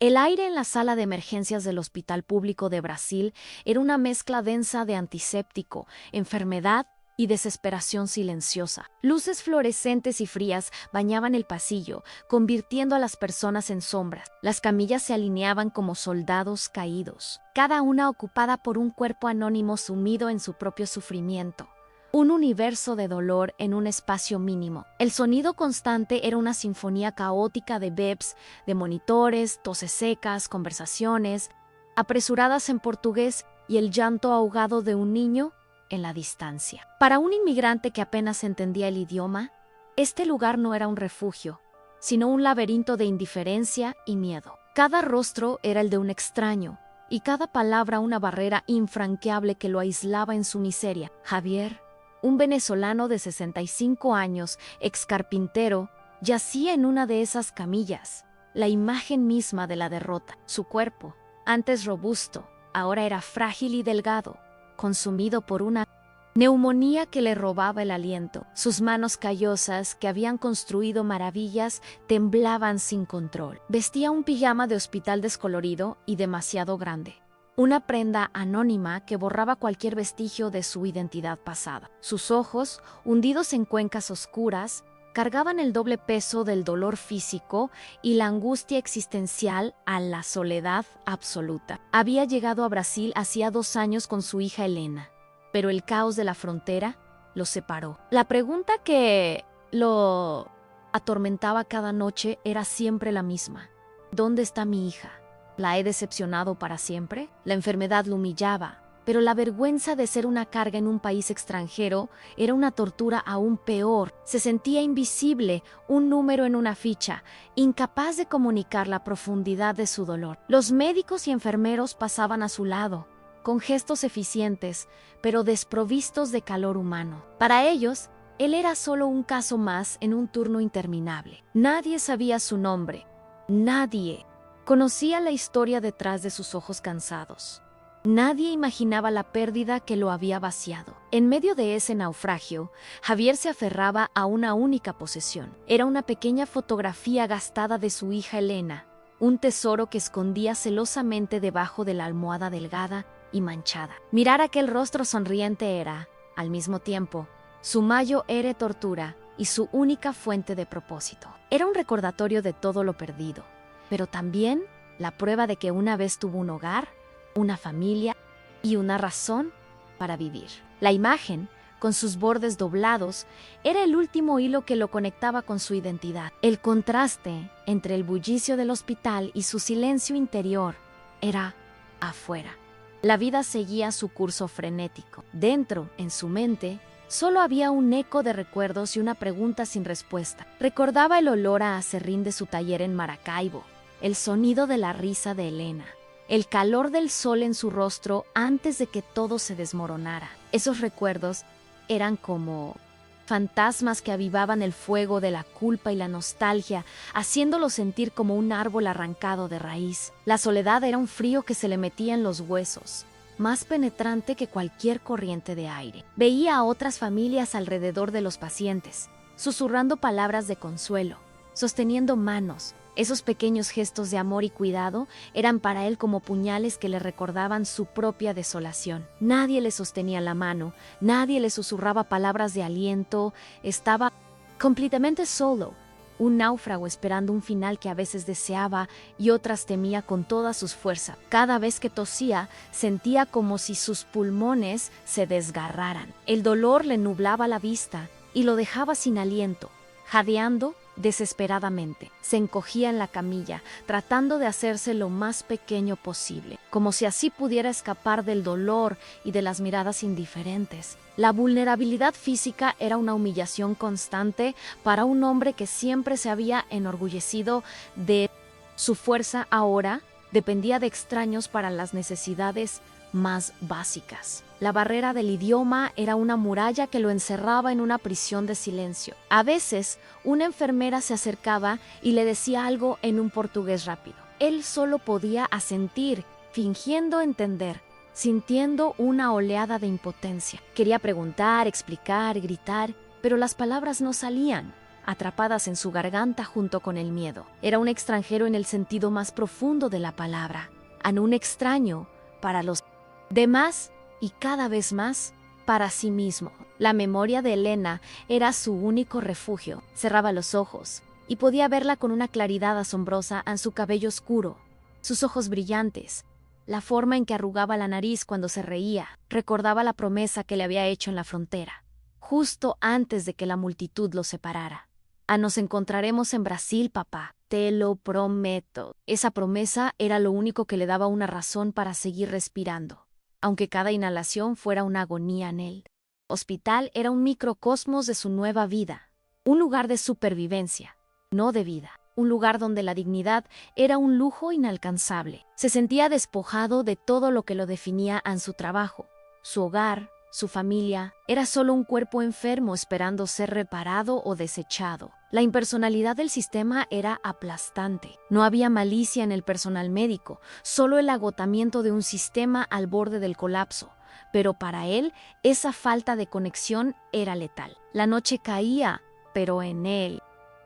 El aire en la sala de emergencias del Hospital Público de Brasil era una mezcla densa de antiséptico, enfermedad y desesperación silenciosa. Luces fluorescentes y frías bañaban el pasillo, convirtiendo a las personas en sombras. Las camillas se alineaban como soldados caídos, cada una ocupada por un cuerpo anónimo sumido en su propio sufrimiento. Un universo de dolor en un espacio mínimo. El sonido constante era una sinfonía caótica de beps, de monitores, toses secas, conversaciones, apresuradas en portugués y el llanto ahogado de un niño en la distancia. Para un inmigrante que apenas entendía el idioma, este lugar no era un refugio, sino un laberinto de indiferencia y miedo. Cada rostro era el de un extraño, y cada palabra una barrera infranqueable que lo aislaba en su miseria. Javier, un venezolano de 65 años, ex carpintero, yacía en una de esas camillas, la imagen misma de la derrota. Su cuerpo, antes robusto, ahora era frágil y delgado, consumido por una neumonía que le robaba el aliento. Sus manos callosas, que habían construido maravillas, temblaban sin control. Vestía un pijama de hospital descolorido y demasiado grande. Una prenda anónima que borraba cualquier vestigio de su identidad pasada. Sus ojos, hundidos en cuencas oscuras, cargaban el doble peso del dolor físico y la angustia existencial a la soledad absoluta. Había llegado a Brasil hacía 2 años con su hija Helena, pero el caos de la frontera los separó. La pregunta que lo atormentaba cada noche era siempre la misma. ¿Dónde está mi hija? ¿La he decepcionado para siempre? La enfermedad lo humillaba, pero la vergüenza de ser una carga en un país extranjero era una tortura aún peor. Se sentía invisible, un número en una ficha, incapaz de comunicar la profundidad de su dolor. Los médicos y enfermeros pasaban a su lado, con gestos eficientes, pero desprovistos de calor humano. Para ellos, él era solo un caso más en un turno interminable. Nadie sabía su nombre. Nadie conocía la historia detrás de sus ojos cansados. Nadie imaginaba la pérdida que lo había vaciado. En medio de ese naufragio, Javier se aferraba a una única posesión. Era una pequeña fotografía gastada de su hija Helena, un tesoro que escondía celosamente debajo de la almohada delgada y manchada. Mirar aquel rostro sonriente era, al mismo tiempo, su mayor tortura y su única fuente de propósito. Era un recordatorio de todo lo perdido, pero también la prueba de que una vez tuvo un hogar, una familia y una razón para vivir. La imagen, con sus bordes doblados, era el último hilo que lo conectaba con su identidad. El contraste entre el bullicio del hospital y su silencio interior era afuera. La vida seguía su curso frenético. Dentro, en su mente, solo había un eco de recuerdos y una pregunta sin respuesta. Recordaba el olor a aserrín de su taller en Maracaibo, el sonido de la risa de Helena, el calor del sol en su rostro antes de que todo se desmoronara. Esos recuerdos eran como fantasmas que avivaban el fuego de la culpa y la nostalgia, haciéndolo sentir como un árbol arrancado de raíz. La soledad era un frío que se le metía en los huesos, más penetrante que cualquier corriente de aire. Veía a otras familias alrededor de los pacientes, susurrando palabras de consuelo, sosteniendo manos. Esos pequeños gestos de amor y cuidado eran para él como puñales que le recordaban su propia desolación. Nadie le sostenía la mano, nadie le susurraba palabras de aliento. Estaba completamente solo, un náufrago esperando un final que a veces deseaba y otras temía con todas sus fuerzas. Cada vez que tosía, sentía como si sus pulmones se desgarraran. El dolor le nublaba la vista y lo dejaba sin aliento, jadeando desesperadamente. Se encogía en la camilla, tratando de hacerse lo más pequeño posible, como si así pudiera escapar del dolor y de las miradas indiferentes. La vulnerabilidad física era una humillación constante para un hombre que siempre se había enorgullecido de su fuerza. Ahora dependía de extraños para las necesidades más básicas. La barrera del idioma era una muralla que lo encerraba en una prisión de silencio. A veces, una enfermera se acercaba y le decía algo en un portugués rápido. Él solo podía asentir, fingiendo entender, sintiendo una oleada de impotencia. Quería preguntar, explicar, gritar, pero las palabras no salían. atrapadas en su garganta junto con el miedo. Era un extranjero en el sentido más profundo de la palabra, un extraño para los demás y cada vez más para sí mismo. La memoria de Elena era su único refugio. Cerraba los ojos y podía verla con una claridad asombrosa en su cabello oscuro, sus ojos brillantes, la forma en que arrugaba la nariz cuando se reía. Recordaba la promesa que le había hecho en la frontera, justo antes de que la multitud los separara. Nos encontraremos en Brasil, papá. Te lo prometo. Esa promesa era lo único que le daba una razón para seguir respirando, aunque cada inhalación fuera una agonía en él. Hospital era un microcosmos de su nueva vida, un lugar de supervivencia, no de vida. Un lugar donde la dignidad era un lujo inalcanzable. Se sentía despojado de todo lo que lo definía en su trabajo. Su hogar, su familia, era solo un cuerpo enfermo esperando ser reparado o desechado. La impersonalidad del sistema era aplastante. No había malicia en el personal médico, solo el agotamiento de un sistema al borde del colapso. Pero para él, esa falta de conexión era letal. La noche caía, pero en él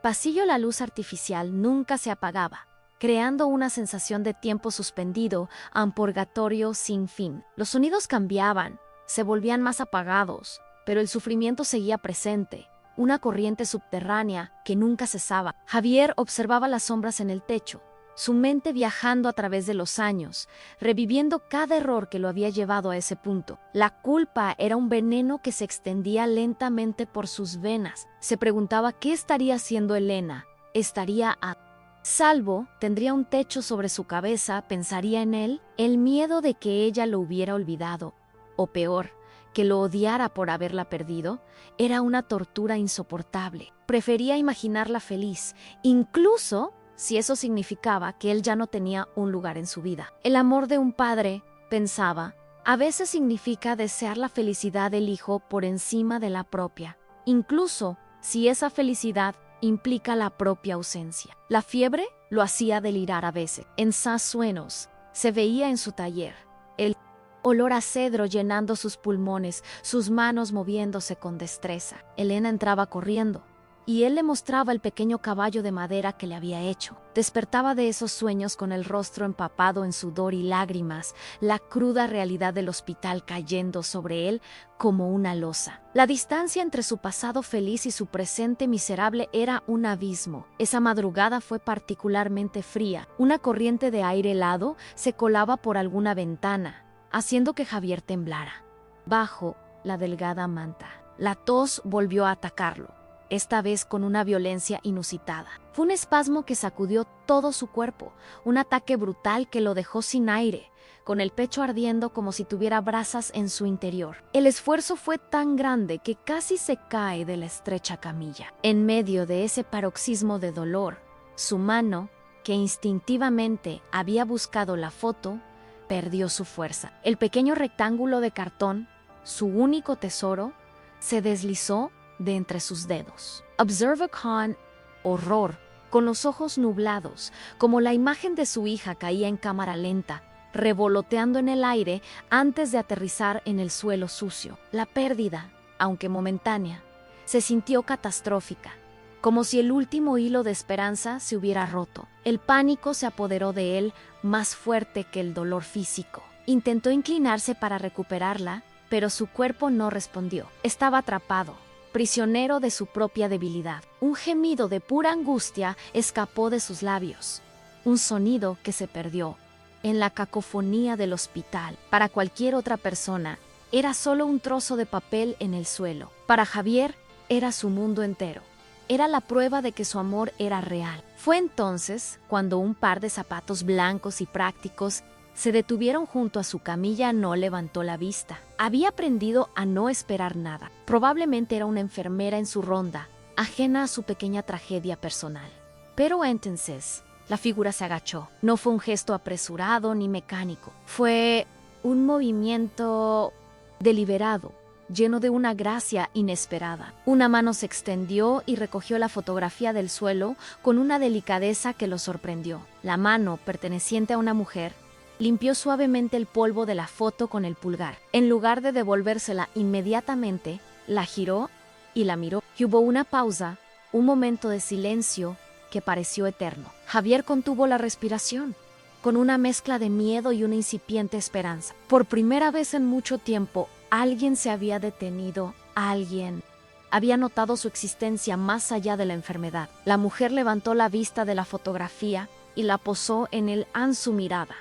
pasillo la luz artificial nunca se apagaba, creando una sensación de tiempo suspendido, un purgatorio sin fin. Los sonidos cambiaban, se volvían más apagados, pero el sufrimiento seguía presente, una corriente subterránea que nunca cesaba. Javier observaba las sombras en el techo, su mente viajando a través de los años, reviviendo cada error que lo había llevado a ese punto. La culpa era un veneno que se extendía lentamente por sus venas. Se preguntaba qué estaría haciendo Elena. ¿Estaría a salvo? ¿Tendría un techo sobre su cabeza? ¿Pensaría en él? El miedo de que ella lo hubiera olvidado, o peor, que lo odiara por haberla perdido, era una tortura insoportable. Prefería imaginarla feliz, incluso si eso significaba que él ya no tenía un lugar en su vida. El amor de un padre, pensaba, a veces significa desear la felicidad del hijo por encima de la propia, incluso si esa felicidad implica la propia ausencia. La fiebre lo hacía delirar a veces. En sus sueños se veía en su taller, el olor a cedro llenando sus pulmones, sus manos moviéndose con destreza. Elena entraba corriendo, y él le mostraba el pequeño caballo de madera que le había hecho. Despertaba de esos sueños con el rostro empapado en sudor y lágrimas, la cruda realidad del hospital cayendo sobre él como una losa. La distancia entre su pasado feliz y su presente miserable era un abismo. Esa madrugada fue particularmente fría. Una corriente de aire helado se colaba por alguna ventana, haciendo que Javier temblara. Bajo la delgada manta, la tos volvió a atacarlo, esta vez con una violencia inusitada. Fue un espasmo que sacudió todo su cuerpo, un ataque brutal que lo dejó sin aire, con el pecho ardiendo como si tuviera brasas en su interior. El esfuerzo fue tan grande que casi se cae de la estrecha camilla. En medio de ese paroxismo de dolor, su mano, que instintivamente había buscado la foto, perdió su fuerza. El pequeño rectángulo de cartón, su único tesoro, se deslizó de entre sus dedos. Observa con horror, con los ojos nublados, como la imagen de su hija caía en cámara lenta, revoloteando en el aire antes de aterrizar en el suelo sucio. La pérdida, aunque momentánea, se sintió catastrófica, como si el último hilo de esperanza se hubiera roto. El pánico se apoderó de él más fuerte que el dolor físico. Intentó inclinarse para recuperarla, pero su cuerpo no respondió. Estaba atrapado, prisionero de su propia debilidad. Un gemido de pura angustia escapó de sus labios, un sonido que se perdió en la cacofonía del hospital. Para cualquier otra persona, era solo un trozo de papel en el suelo. Para Javier, era su mundo entero. Era la prueba de que su amor era real. Fue entonces cuando un par de zapatos blancos y prácticos se detuvieron junto a su camilla. No levantó la vista. Había aprendido a no esperar nada. Probablemente era una enfermera en su ronda, ajena a su pequeña tragedia personal. Pero entonces, la figura se agachó. No fue un gesto apresurado ni mecánico. Fue un movimiento deliberado, lleno de una gracia inesperada. Una mano se extendió y recogió la fotografía del suelo con una delicadeza que lo sorprendió. La mano, perteneciente a una mujer, limpió suavemente el polvo de la foto con el pulgar. En lugar de devolvérsela inmediatamente, la giró y la miró. Y hubo una pausa, un momento de silencio que pareció eterno. Javier contuvo la respiración, con una mezcla de miedo y una incipiente esperanza. Por primera vez en mucho tiempo, alguien se había detenido, alguien había notado su existencia más allá de la enfermedad. La mujer levantó la vista de la fotografía y la posó en él en su mirada.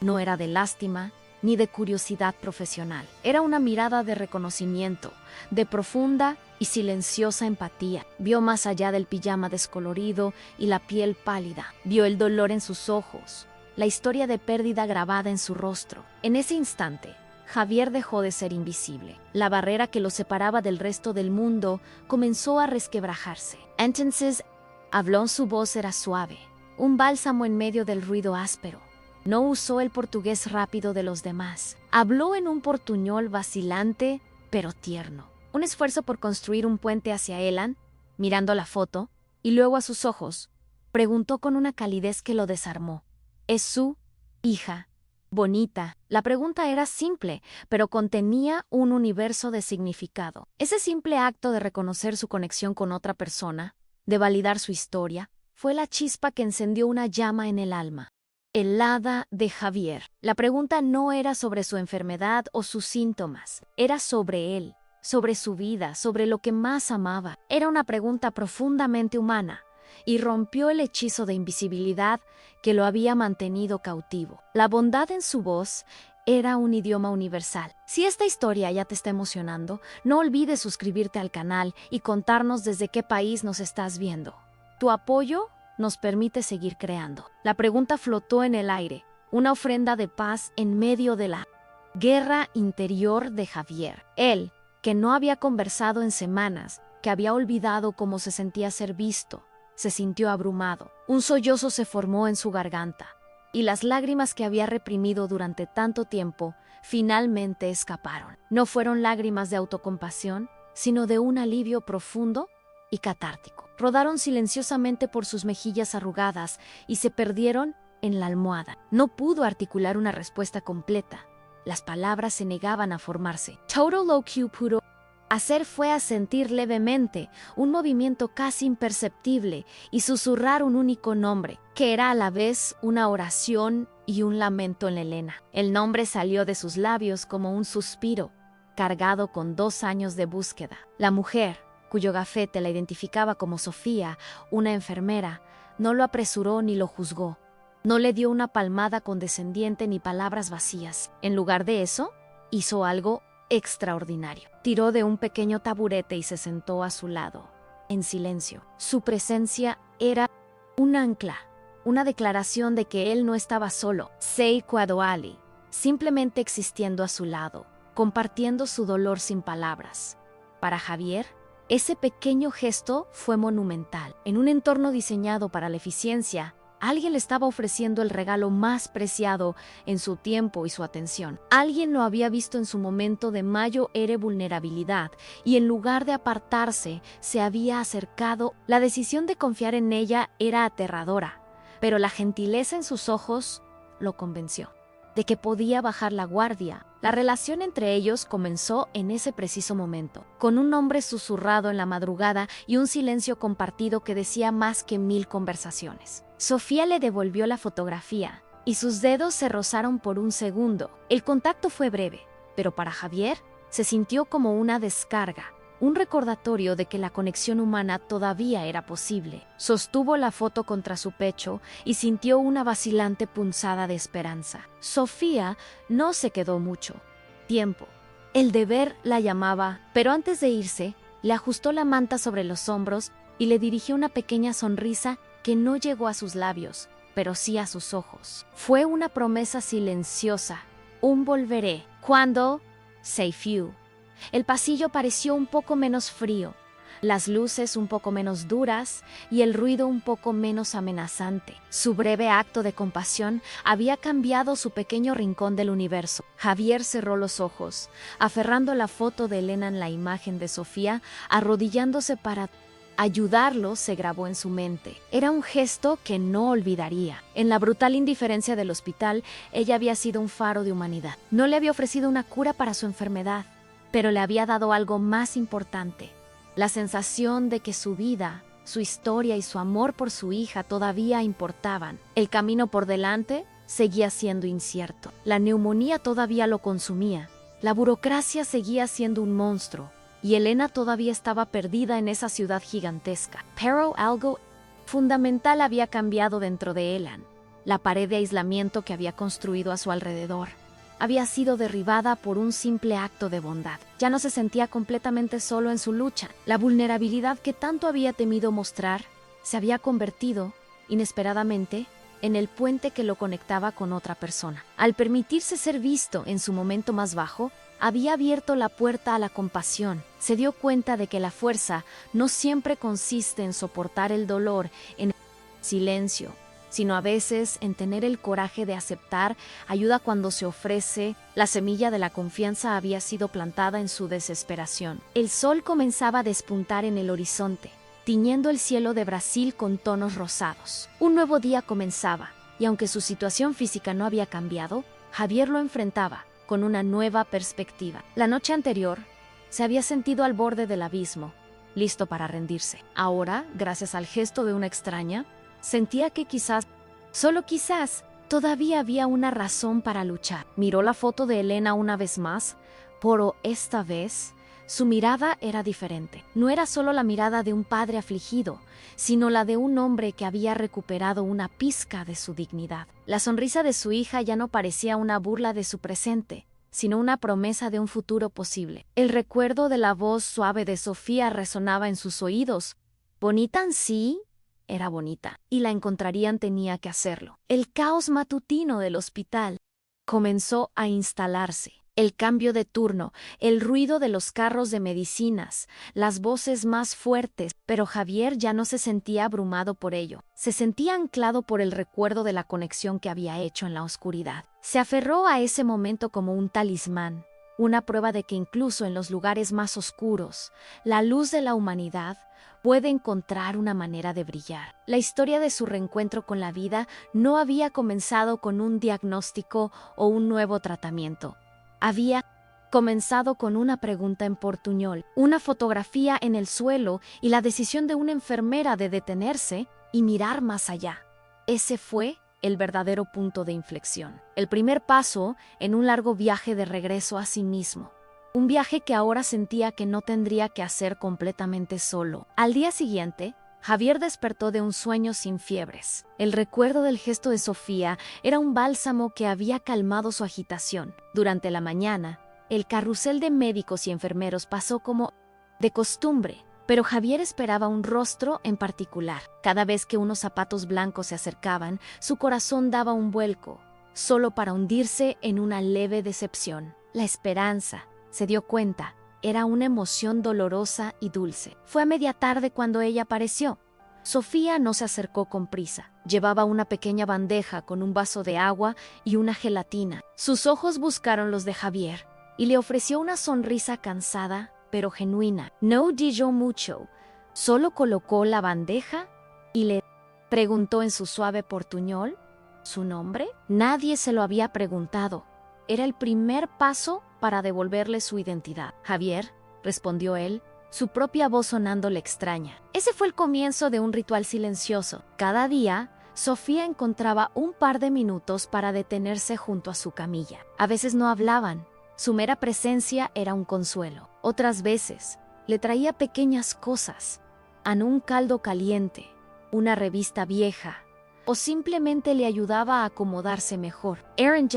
No era de lástima ni de curiosidad profesional. Era una mirada de reconocimiento, de profunda y silenciosa empatía. Vio más allá del pijama descolorido y la piel pálida. Vio el dolor en sus ojos, la historia de pérdida grabada en su rostro. En ese instante, Javier dejó de ser invisible. La barrera que lo separaba del resto del mundo comenzó a resquebrajarse. Entonces, habló, su voz era suave, un bálsamo en medio del ruido áspero. No usó el portugués rápido de los demás. Habló en un portuñol vacilante, pero tierno. Un esfuerzo por construir un puente hacia Elan, mirando la foto, y luego a sus ojos, preguntó con una calidez que lo desarmó. ¿Es su hija bonita? La pregunta era simple, pero contenía un universo de significado. Ese simple acto de reconocer su conexión con otra persona, de validar su historia, fue la chispa que encendió una llama en el alma. El hada de Javier. La pregunta no era sobre su enfermedad o sus síntomas, era sobre él, sobre su vida, sobre lo que más amaba. Era una pregunta profundamente humana, y rompió el hechizo de invisibilidad que lo había mantenido cautivo. La bondad en su voz era un idioma universal. Si esta historia ya te está emocionando, no olvides suscribirte al canal y contarnos desde qué país nos estás viendo. Tu apoyo nos permite seguir creando. La pregunta flotó en el aire, una ofrenda de paz en medio de la guerra interior de Javier. Él, que no había conversado en semanas, que había olvidado cómo se sentía ser visto, se sintió abrumado. Un sollozo se formó en su garganta, y las lágrimas que había reprimido durante tanto tiempo finalmente escaparon. No fueron lágrimas de autocompasión, sino de un alivio profundo y catártico. Rodaron silenciosamente por sus mejillas arrugadas y se perdieron en la almohada. No pudo articular una respuesta completa. Las palabras se negaban a formarse. Todo lo que pudo hacer fue asentir levemente, un movimiento casi imperceptible, y susurrar un único nombre, que era a la vez una oración y un lamento en Elena. El nombre salió de sus labios como un suspiro, cargado con 2 años de búsqueda. La mujer, cuyo gafete la identificaba como Sofía, una enfermera, no lo apresuró ni lo juzgó. No le dio una palmada condescendiente ni palabras vacías. En lugar de eso, hizo algo extraordinario. Tiró de un pequeño taburete y se sentó a su lado, en silencio. Su presencia era un ancla, una declaración de que él no estaba solo, Seikuadoali, simplemente existiendo a su lado, compartiendo su dolor sin palabras. Para Javier, ese pequeño gesto fue monumental. En un entorno diseñado para la eficiencia, alguien le estaba ofreciendo el regalo más preciado en su tiempo y su atención. Alguien lo había visto en su momento de mayor vulnerabilidad y en lugar de apartarse, se había acercado. La decisión de confiar en ella era aterradora, pero la gentileza en sus ojos lo convenció de que podía bajar la guardia. La relación entre ellos comenzó en ese preciso momento, con un nombre susurrado en la madrugada y un silencio compartido que decía más que 1000 conversaciones. Sofía le devolvió la fotografía y sus dedos se rozaron por un segundo. El contacto fue breve, pero para Javier se sintió como una descarga, un recordatorio de que la conexión humana todavía era posible. Sostuvo la foto contra su pecho y sintió una vacilante punzada de esperanza. Sofía no se quedó mucho tiempo. El deber la llamaba, pero antes de irse, le ajustó la manta sobre los hombros y le dirigió una pequeña sonrisa que no llegó a sus labios, pero sí a sus ojos. Fue una promesa silenciosa, un volveré, cuando Safe You. El pasillo pareció un poco menos frío, las luces un poco menos duras y el ruido un poco menos amenazante. Su breve acto de compasión había cambiado su pequeño rincón del universo. Javier cerró los ojos, aferrando la foto de Elena en la imagen de Sofía, arrodillándose para ayudarlo. Se grabó en su mente. Era un gesto que no olvidaría. En la brutal indiferencia del hospital, ella había sido un faro de humanidad. No le había ofrecido una cura para su enfermedad, pero le había dado algo más importante, la sensación de que su vida Su historia y su amor por su hija todavía importaban. El camino por delante seguía siendo incierto. La neumonía todavía lo consumía. La burocracia seguía siendo un monstruo. Y Elena todavía estaba perdida en esa ciudad gigantesca. Pero algo fundamental había cambiado dentro de Elan. La pared de aislamiento que había construido a su alrededor había sido derribada por un simple acto de bondad. Ya no se sentía completamente solo en su lucha. La vulnerabilidad que tanto había temido mostrar se había convertido, inesperadamente, en el puente que lo conectaba con otra persona. Al permitirse ser visto en su momento más bajo, había abierto la puerta a la compasión. Se dio cuenta de que la fuerza no siempre consiste en soportar el dolor en silencio, sino a veces en tener el coraje de aceptar ayuda cuando se ofrece. La semilla de la confianza había sido plantada en su desesperación. El sol comenzaba a despuntar en el horizonte, tiñendo el cielo de Brasil con tonos rosados. Un nuevo día comenzaba, y aunque su situación física no había cambiado, Javier lo enfrentaba con una nueva perspectiva. La noche anterior, se había sentido al borde del abismo, listo para rendirse. Ahora, gracias al gesto de una extraña, sentía que quizás, solo quizás, todavía había una razón para luchar. Miró la foto de Elena una vez más, pero esta vez su mirada era diferente. No era solo la mirada de un padre afligido, sino la de un hombre que había recuperado una pizca de su dignidad. La sonrisa de su hija ya no parecía una burla de su presente, sino una promesa de un futuro posible. El recuerdo de la voz suave de Sofía resonaba en sus oídos. ¿Bonita en sí? Era bonita, y la encontrarían, tenía que hacerlo. El caos matutino del hospital comenzó a instalarse. El cambio de turno, el ruido de los carros de medicinas, las voces más fuertes, pero Javier ya no se sentía abrumado por ello. Se sentía anclado por el recuerdo de la conexión que había hecho en la oscuridad. Se aferró a ese momento como un talismán, una prueba de que incluso en los lugares más oscuros, la luz de la humanidad puede encontrar una manera de brillar. La historia de su reencuentro con la vida no había comenzado con un diagnóstico o un nuevo tratamiento. Había comenzado con una pregunta en portuñol, una fotografía en el suelo y la decisión de una enfermera de detenerse y mirar más allá. Ese fue el verdadero punto de inflexión. El primer paso en un largo viaje de regreso a sí mismo. Un viaje que ahora sentía que no tendría que hacer completamente solo. Al día siguiente, Javier despertó de un sueño sin fiebres. El recuerdo del gesto de Sofía era un bálsamo que había calmado su agitación. Durante la mañana, el carrusel de médicos y enfermeros pasó como de costumbre, pero Javier esperaba un rostro en particular. Cada vez que unos zapatos blancos se acercaban, su corazón daba un vuelco, solo para hundirse en una leve decepción. La esperanza, se dio cuenta, era una emoción dolorosa y dulce. Fue a media tarde cuando ella apareció. Sofía no se acercó con prisa. Llevaba una pequeña bandeja con un vaso de agua y una gelatina. Sus ojos buscaron los de Javier y le ofreció una sonrisa cansada, pero genuina. No dijo mucho, solo colocó la bandeja y le preguntó en su suave portuñol su nombre. Nadie se lo había preguntado. Era el primer paso para devolverle su identidad. Javier, respondió él, su propia voz sonándole extraña. Ese fue el comienzo de un ritual silencioso. Cada día, Sofía encontraba un par de minutos para detenerse junto a su camilla. A veces no hablaban. Su mera presencia era un consuelo. Otras veces, le traía pequeñas cosas. Un caldo caliente, una revista vieja, o simplemente le ayudaba a acomodarse mejor. Eran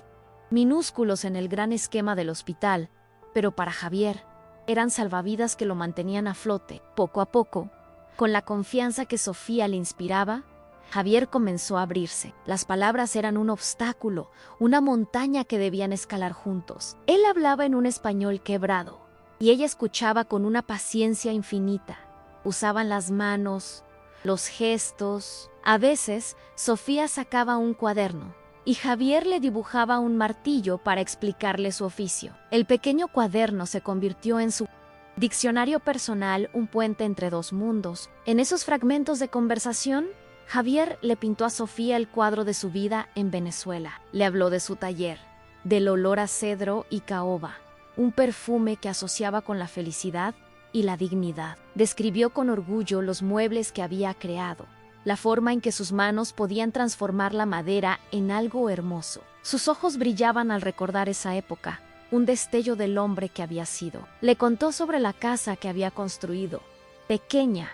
minúsculos en el gran esquema del hospital, pero para Javier eran salvavidas que lo mantenían a flote. Poco a poco, con la confianza que Sofía le inspiraba, Javier comenzó a abrirse. Las palabras eran un obstáculo, una montaña que debían escalar juntos. Él hablaba en un español quebrado, y ella escuchaba con una paciencia infinita. Usaban las manos, los gestos. A veces, Sofía sacaba un cuaderno, y Javier le dibujaba un martillo para explicarle su oficio. El pequeño cuaderno se convirtió en su diccionario personal, un puente entre dos mundos. En esos fragmentos de conversación, Javier le pintó a Sofía el cuadro de su vida en Venezuela. Le habló de su taller, del olor a cedro y caoba, un perfume que asociaba con la felicidad y la dignidad. Describió con orgullo los muebles que había creado, la forma en que sus manos podían transformar la madera en algo hermoso. Sus ojos brillaban al recordar esa época, un destello del hombre que había sido. Le contó sobre la casa que había construido, pequeña,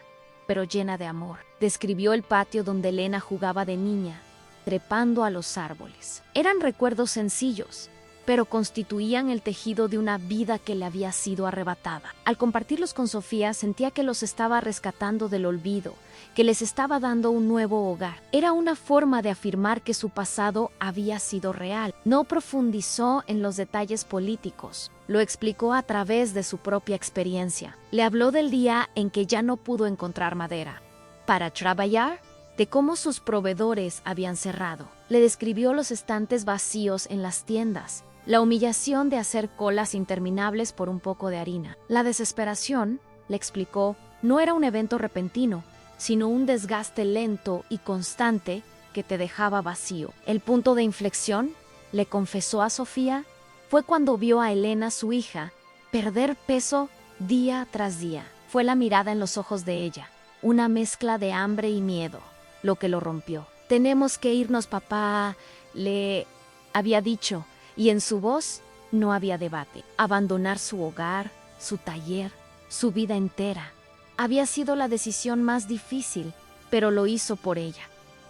pero llena de amor. Describió el patio donde Elena jugaba de niña, trepando a los árboles. Eran recuerdos sencillos, pero constituían el tejido de una vida que le había sido arrebatada. Al compartirlos con Sofía, sentía que los estaba rescatando del olvido, que les estaba dando un nuevo hogar. Era una forma de afirmar que su pasado había sido real. No profundizó en los detalles políticos, lo explicó a través de su propia experiencia. Le habló del día en que ya no pudo encontrar madera para trabajar, de cómo sus proveedores habían cerrado. Le describió los estantes vacíos en las tiendas, la humillación de hacer colas interminables por un poco de harina. La desesperación, le explicó, no era un evento repentino, sino un desgaste lento y constante que te dejaba vacío. El punto de inflexión, le confesó a Sofía, fue cuando vio a Elena, su hija, perder peso día tras día. Fue la mirada en los ojos de ella, una mezcla de hambre y miedo, lo que lo rompió. «Tenemos que irnos, papá», le había dicho, y en su voz no había debate. Abandonar su hogar, su taller, su vida entera. Había sido la decisión más difícil, pero lo hizo por ella,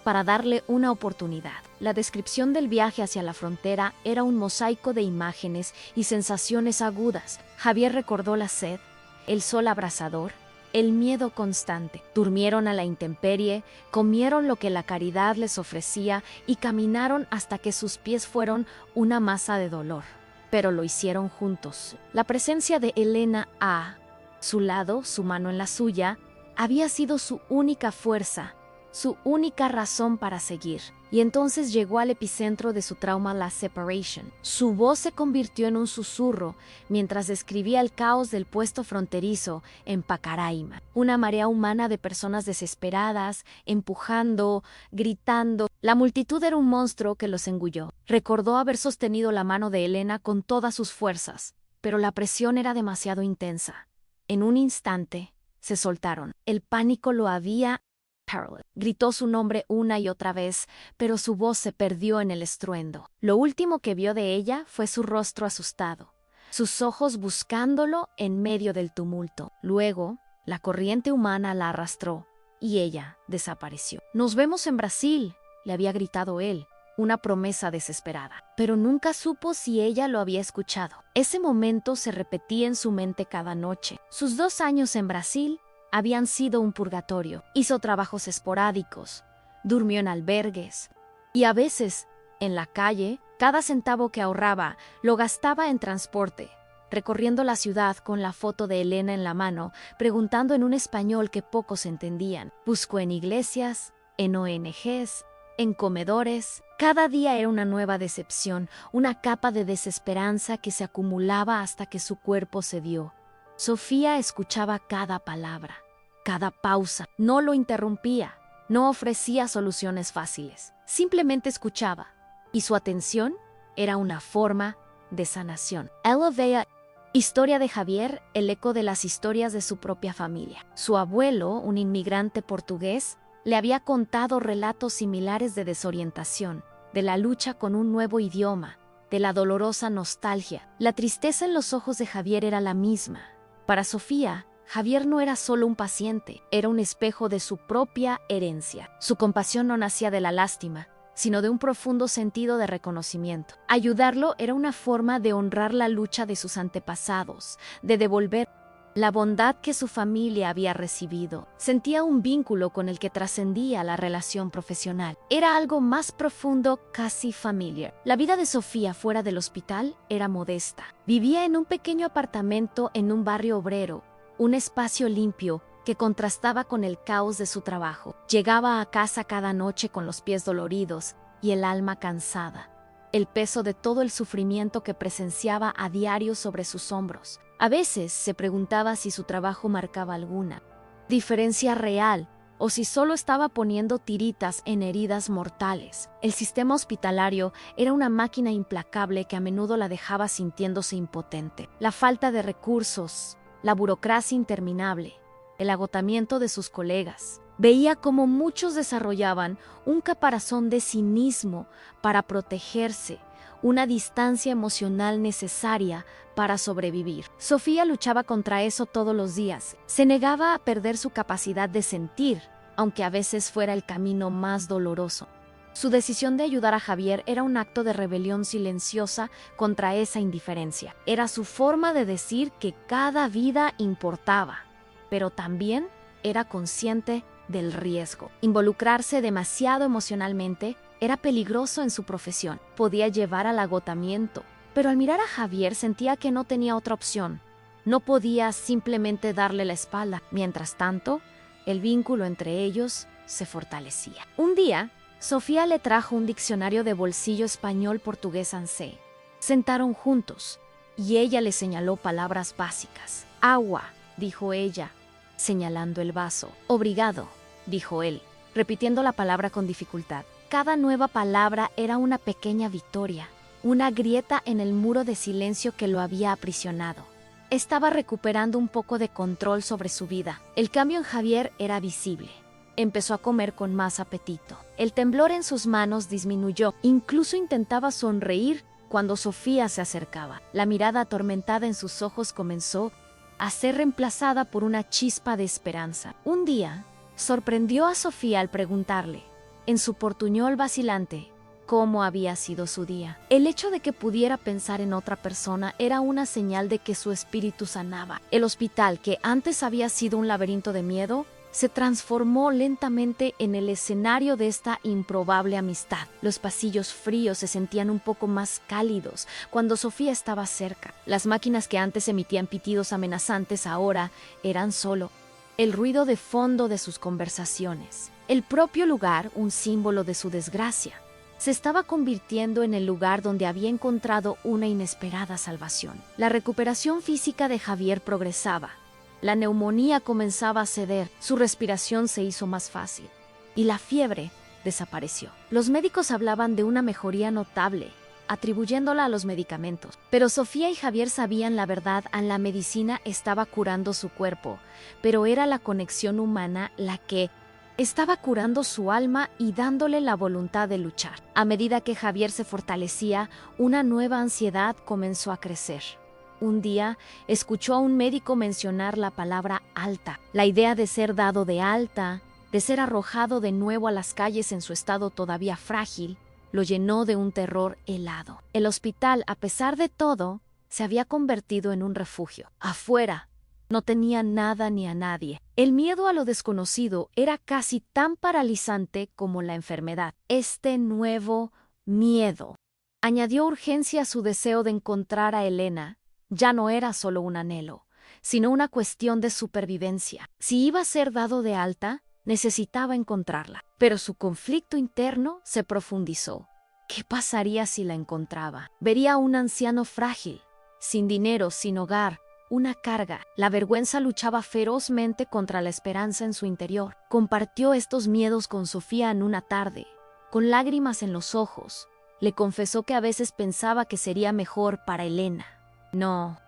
para darle una oportunidad. La descripción del viaje hacia la frontera era un mosaico de imágenes y sensaciones agudas. Javier recordó la sed, el sol abrasador, el miedo constante. Durmieron a la intemperie, comieron lo que la caridad les ofrecía y caminaron hasta que sus pies fueron una masa de dolor. Pero lo hicieron juntos. La presencia de Elena a su lado, su mano en la suya, había sido su única fuerza, su única razón para seguir. Y entonces llegó al epicentro de su trauma, la separation. Su voz se convirtió en un susurro mientras describía el caos del puesto fronterizo en Pacaraima. Una marea humana de personas desesperadas, empujando, gritando. La multitud era un monstruo que los engulló. Recordó haber sostenido la mano de Elena con todas sus fuerzas, pero la presión era demasiado intensa. En un instante, se soltaron. El pánico lo había gritó su nombre una y otra vez, pero su voz se perdió en el estruendo. Lo último que vio de ella fue su rostro asustado, sus ojos buscándolo en medio del tumulto. Luego, la corriente humana la arrastró y ella desapareció. «Nos vemos en Brasil», le había gritado él, una promesa desesperada. Pero nunca supo si ella lo había escuchado. Ese momento se repetía en su mente cada noche. Sus 2 años en Brasil habían sido un purgatorio. Hizo trabajos esporádicos, durmió en albergues y a veces, en la calle, cada centavo que ahorraba lo gastaba en transporte, recorriendo la ciudad con la foto de Elena en la mano, preguntando en un español que pocos entendían. Buscó en iglesias, en ONGs, en comedores. Cada día era una nueva decepción, una capa de desesperanza que se acumulaba hasta que su cuerpo cedió. Sofía escuchaba cada palabra, cada pausa. No lo interrumpía, no ofrecía soluciones fáciles. Simplemente escuchaba, y su atención era una forma de sanación. Ella veía historia de Javier, el eco de las historias de su propia familia. Su abuelo, un inmigrante portugués, le había contado relatos similares de desorientación, de la lucha con un nuevo idioma, de la dolorosa nostalgia. La tristeza en los ojos de Javier era la misma. Para Sofía, Javier no era solo un paciente, era un espejo de su propia herencia. Su compasión no nacía de la lástima, sino de un profundo sentido de reconocimiento. Ayudarlo era una forma de honrar la lucha de sus antepasados, de devolver la bondad que su familia había recibido. Sentía un vínculo con el que trascendía la relación profesional. Era algo más profundo, casi familiar. La vida de Sofía fuera del hospital era modesta. Vivía en un pequeño apartamento en un barrio obrero, un espacio limpio que contrastaba con el caos de su trabajo. Llegaba a casa cada noche con los pies doloridos y el alma cansada, el peso de todo el sufrimiento que presenciaba a diario sobre sus hombros. A veces se preguntaba si su trabajo marcaba alguna diferencia real o si solo estaba poniendo tiritas en heridas mortales. El sistema hospitalario era una máquina implacable que a menudo la dejaba sintiéndose impotente. La falta de recursos, la burocracia interminable, el agotamiento de sus colegas. Veía cómo muchos desarrollaban un caparazón de cinismo para protegerse, una distancia emocional necesaria para sobrevivir. Sofía luchaba contra eso todos los días. Se negaba a perder su capacidad de sentir, aunque a veces fuera el camino más doloroso. Su decisión de ayudar a Javier era un acto de rebelión silenciosa contra esa indiferencia. Era su forma de decir que cada vida importaba, pero también era consciente del riesgo. Involucrarse demasiado emocionalmente era peligroso en su profesión. Podía llevar al agotamiento. Pero al mirar a Javier sentía que no tenía otra opción. No podía simplemente darle la espalda. Mientras tanto, el vínculo entre ellos se fortalecía. Un día, Sofía le trajo un diccionario de bolsillo español-portugués ANSE. Sentaron juntos y ella le señaló palabras básicas. Agua, dijo ella, señalando el vaso. Obrigado, dijo él, repitiendo la palabra con dificultad. Cada nueva palabra era una pequeña victoria, una grieta en el muro de silencio que lo había aprisionado. Estaba recuperando un poco de control sobre su vida. El cambio en Javier era visible. Empezó a comer con más apetito. El temblor en sus manos disminuyó. Incluso intentaba sonreír cuando Sofía se acercaba. La mirada atormentada en sus ojos comenzó a ser reemplazada por una chispa de esperanza. Un día, sorprendió a Sofía al preguntarle, en su portuñol vacilante, cómo había sido su día. El hecho de que pudiera pensar en otra persona era una señal de que su espíritu sanaba. El hospital, que antes había sido un laberinto de miedo, se transformó lentamente en el escenario de esta improbable amistad. Los pasillos fríos se sentían un poco más cálidos cuando Sofía estaba cerca. Las máquinas que antes emitían pitidos amenazantes ahora eran solo el ruido de fondo de sus conversaciones. El propio lugar, un símbolo de su desgracia, se estaba convirtiendo en el lugar donde había encontrado una inesperada salvación. La recuperación física de Javier progresaba. La neumonía comenzaba a ceder, su respiración se hizo más fácil y la fiebre desapareció. Los médicos hablaban de una mejoría notable, atribuyéndola a los medicamentos. Pero Sofía y Javier sabían la verdad: la medicina estaba curando su cuerpo, pero era la conexión humana la que estaba curando su alma y dándole la voluntad de luchar. A medida que Javier se fortalecía, una nueva ansiedad comenzó a crecer. Un día, escuchó a un médico mencionar la palabra alta. La idea de ser dado de alta, de ser arrojado de nuevo a las calles en su estado todavía frágil, lo llenó de un terror helado. El hospital, a pesar de todo, se había convertido en un refugio. Afuera, no tenía nada ni a nadie. El miedo a lo desconocido era casi tan paralizante como la enfermedad. Este nuevo miedo añadió urgencia a su deseo de encontrar a Elena. Ya no era solo un anhelo, sino una cuestión de supervivencia. Si iba a ser dado de alta, necesitaba encontrarla. Pero su conflicto interno se profundizó. ¿Qué pasaría si la encontraba? Vería a un anciano frágil, sin dinero, sin hogar, una carga. La vergüenza luchaba ferozmente contra la esperanza en su interior. Compartió estos miedos con Sofía en una tarde. Con lágrimas en los ojos, le confesó que a veces pensaba que sería mejor para Elena. No,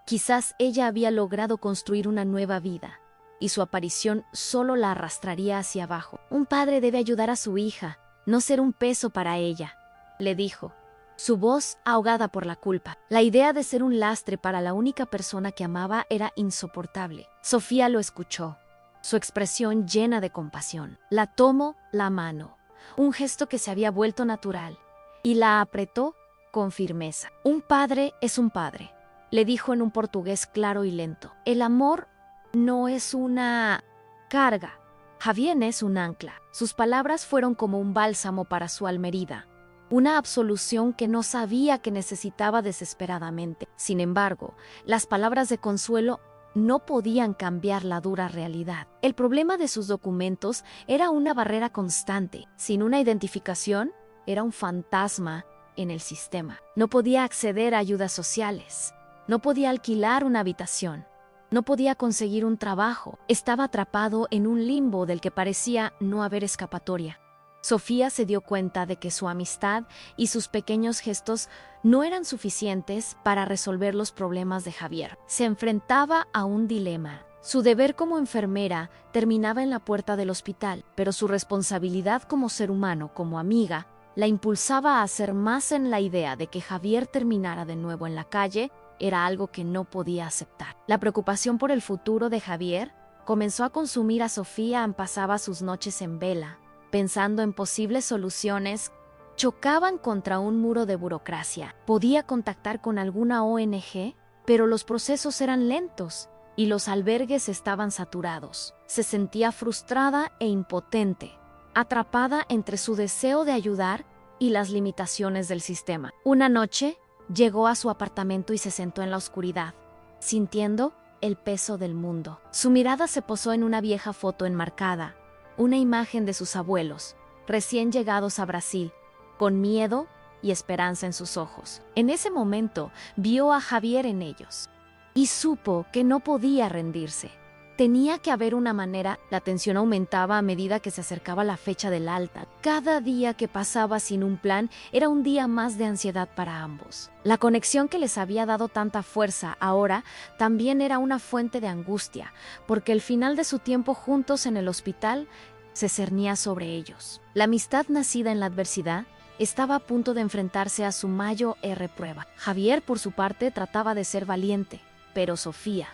quizás ella había logrado construir una nueva vida, y su aparición solo la arrastraría hacia abajo. Un padre debe ayudar a su hija, no ser un peso para ella, le dijo, su voz ahogada por la culpa. La idea de ser un lastre para la única persona que amaba era insoportable. Sofía lo escuchó, su expresión llena de compasión. La tomó la mano, un gesto que se había vuelto natural, y la apretó con firmeza. Un padre es un padre, le dijo en un portugués claro y lento. El amor no es una carga, Javier es un ancla. Sus palabras fueron como un bálsamo para su alma herida, una absolución que no sabía que necesitaba desesperadamente. Sin embargo, las palabras de consuelo no podían cambiar la dura realidad. El problema de sus documentos era una barrera constante. Sin una identificación, era un fantasma en el sistema. No podía acceder a ayudas sociales. No podía alquilar una habitación. No podía conseguir un trabajo. Estaba atrapado en un limbo del que parecía no haber escapatoria. Sofía se dio cuenta de que su amistad y sus pequeños gestos no eran suficientes para resolver los problemas de Javier. Se enfrentaba a un dilema. Su deber como enfermera terminaba en la puerta del hospital, pero su responsabilidad como ser humano, como amiga, la impulsaba a hacer más. En la idea de que Javier terminara de nuevo en la calle era algo que no podía aceptar. La preocupación por el futuro de Javier comenzó a consumir a Sofía. Pasaba sus noches en vela, pensando en posibles soluciones. Chocaban contra un muro de burocracia. Podía contactar con alguna ONG, pero los procesos eran lentos y los albergues estaban saturados. Se sentía frustrada e impotente, atrapada entre su deseo de ayudar y las limitaciones del sistema. Una noche, llegó a su apartamento y se sentó en la oscuridad, sintiendo el peso del mundo. Su mirada se posó en una vieja foto enmarcada, una imagen de sus abuelos, recién llegados a Brasil, con miedo y esperanza en sus ojos. En ese momento, vio a Javier en ellos y supo que no podía rendirse. Tenía que haber una manera. La tensión aumentaba a medida que se acercaba la fecha del alta. Cada día que pasaba sin un plan era un día más de ansiedad para ambos. La conexión que les había dado tanta fuerza ahora también era una fuente de angustia, porque el final de su tiempo juntos en el hospital se cernía sobre ellos. La amistad nacida en la adversidad estaba a punto de enfrentarse a su mayor prueba. Javier, por su parte, trataba de ser valiente, pero Sofía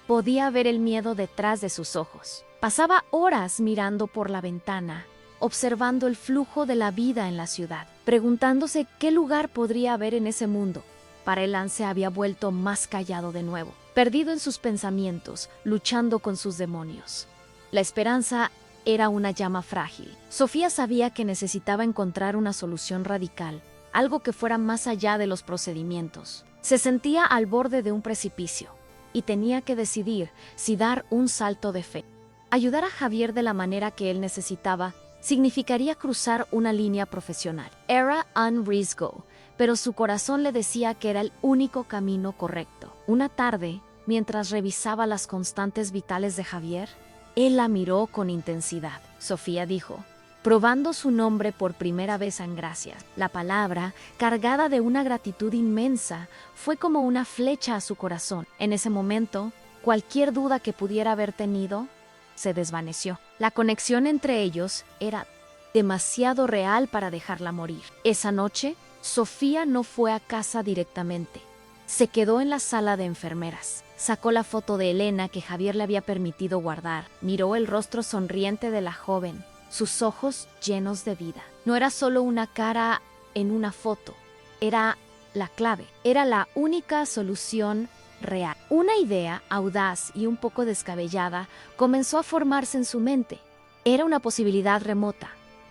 podía ver el miedo detrás de sus ojos. Pasaba horas mirando por la ventana, observando el flujo de la vida en la ciudad, preguntándose qué lugar podría haber en ese mundo. Para él se había vuelto más callado de nuevo, perdido en sus pensamientos, luchando con sus demonios. La esperanza era una llama frágil. Sofía sabía que necesitaba encontrar una solución radical, algo que fuera más allá de los procedimientos. Se sentía al borde de un precipicio y tenía que decidir si dar un salto de fe. Ayudar a Javier de la manera que él necesitaba significaría cruzar una línea profesional. Era un riesgo, pero su corazón le decía que era el único camino correcto. Una tarde, mientras revisaba las constantes vitales de Javier, él la miró con intensidad. Sofía dijo, probando su nombre por primera vez en gracias. La palabra, cargada de una gratitud inmensa, fue como una flecha a su corazón. En ese momento, cualquier duda que pudiera haber tenido se desvaneció. La conexión entre ellos era demasiado real para dejarla morir. Esa noche, Sofía no fue a casa directamente. Se quedó en la sala de enfermeras. Sacó la foto de Elena que Javier le había permitido guardar. Miró el rostro sonriente de la joven, sus ojos llenos de vida. No era solo una cara en una foto, era la clave, era la única solución real. Una idea audaz y un poco descabellada comenzó a formarse en su mente. Era una posibilidad remota,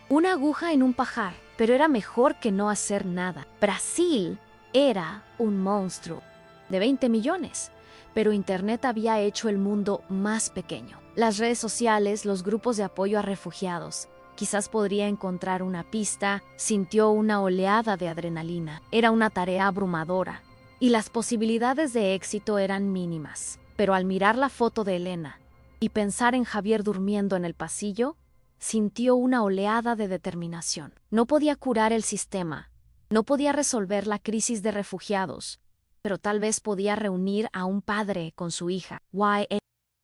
una aguja en un pajar, pero era mejor que no hacer nada. Brasil era un monstruo de 20 millones, pero Internet había hecho el mundo más pequeño. Las redes sociales, los grupos de apoyo a refugiados. Quizás podría encontrar una pista. Sintió una oleada de adrenalina. Era una tarea abrumadora, y las posibilidades de éxito eran mínimas. Pero al mirar la foto de Elena y pensar en Javier durmiendo en el pasillo, sintió una oleada de determinación. No podía curar el sistema, no podía resolver la crisis de refugiados, pero tal vez podía reunir a un padre con su hija.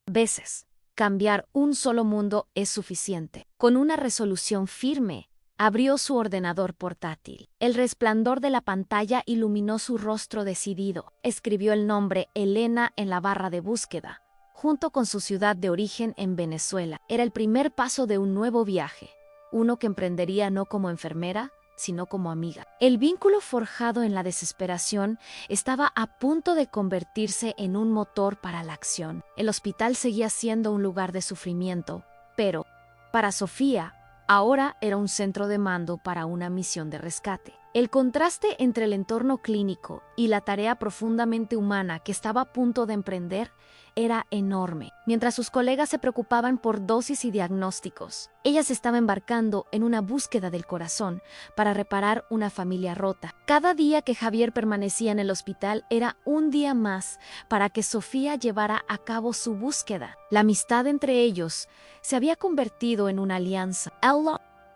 Veces, cambiar un solo mundo es suficiente. Con una resolución firme, abrió su ordenador portátil. El resplandor de la pantalla iluminó su rostro decidido. Escribió el nombre Elena en la barra de búsqueda, junto con su ciudad de origen en Venezuela. Era el primer paso de un nuevo viaje, uno que emprendería no como enfermera, sino como amiga. El vínculo forjado en la desesperación estaba a punto de convertirse en un motor para la acción. El hospital seguía siendo un lugar de sufrimiento, pero, para Sofía, ahora era un centro de mando para una misión de rescate. El contraste entre el entorno clínico y la tarea profundamente humana que estaba a punto de emprender era enorme. Mientras sus colegas se preocupaban por dosis y diagnósticos, ella se estaba embarcando en una búsqueda del corazón para reparar una familia rota. Cada día que Javier permanecía en el hospital era un día más para que Sofía llevara a cabo su búsqueda. La amistad entre ellos se había convertido en una alianza.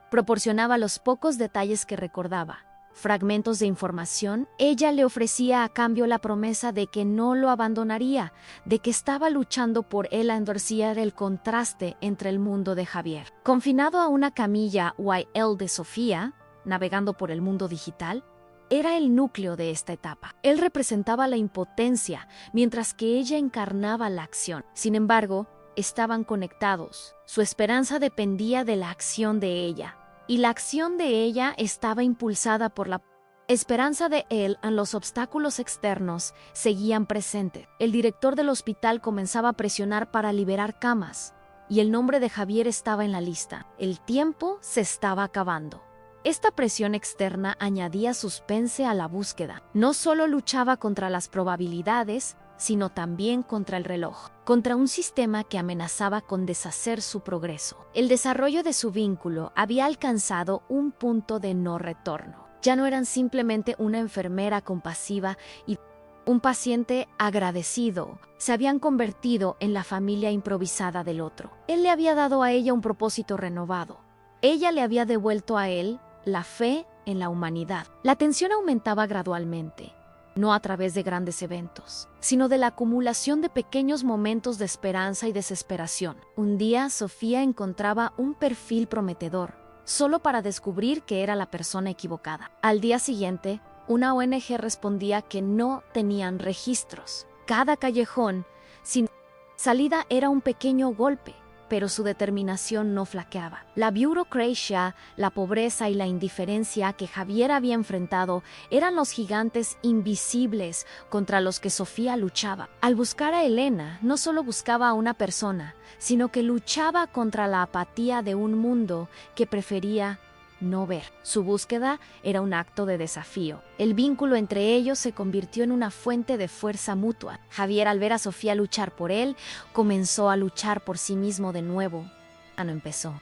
proporcionaba los pocos detalles que recordaba. Fragmentos de información, ella le ofrecía a cambio la promesa de que no lo abandonaría, de que estaba luchando por él a endurcer el contraste entre el mundo de Javier. Confinado a una camilla YL de Sofía, navegando por el mundo digital, era el núcleo de esta etapa. Él representaba la impotencia, mientras que ella encarnaba la acción. Sin embargo, estaban conectados. Su esperanza dependía de la acción de ella. Y la acción de ella estaba impulsada por la esperanza de él en los obstáculos externos seguían presentes. El director del hospital comenzaba a presionar para liberar camas, y el nombre de Javier estaba en la lista. El tiempo se estaba acabando. Esta presión externa añadía suspense a la búsqueda. No solo luchaba contra las probabilidades, sino también contra el reloj, contra un sistema que amenazaba con deshacer su progreso. El desarrollo de su vínculo había alcanzado un punto de no retorno. Ya no eran simplemente una enfermera compasiva y un paciente agradecido. Se habían convertido en la familia improvisada del otro. Él le había dado a ella un propósito renovado. Ella le había devuelto a él la fe en la humanidad. La tensión aumentaba gradualmente. No a través de grandes eventos, sino de la acumulación de pequeños momentos de esperanza y desesperación. Un día, Sofía encontraba un perfil prometedor, solo para descubrir que era la persona equivocada. Al día siguiente, una ONG respondía que no tenían registros. Cada callejón sin salida era un pequeño golpe, pero su determinación no flaqueaba. La burocracia, la pobreza y la indiferencia que Javier había enfrentado eran los gigantes invisibles contra los que Sofía luchaba. Al buscar a Elena, no solo buscaba a una persona, sino que luchaba contra la apatía de un mundo que prefería no ver. Su búsqueda era un acto de desafío. El vínculo entre ellos se convirtió en una fuente de fuerza mutua. Javier, al ver a Sofía luchar por él, comenzó a luchar por sí mismo de nuevo. Empezó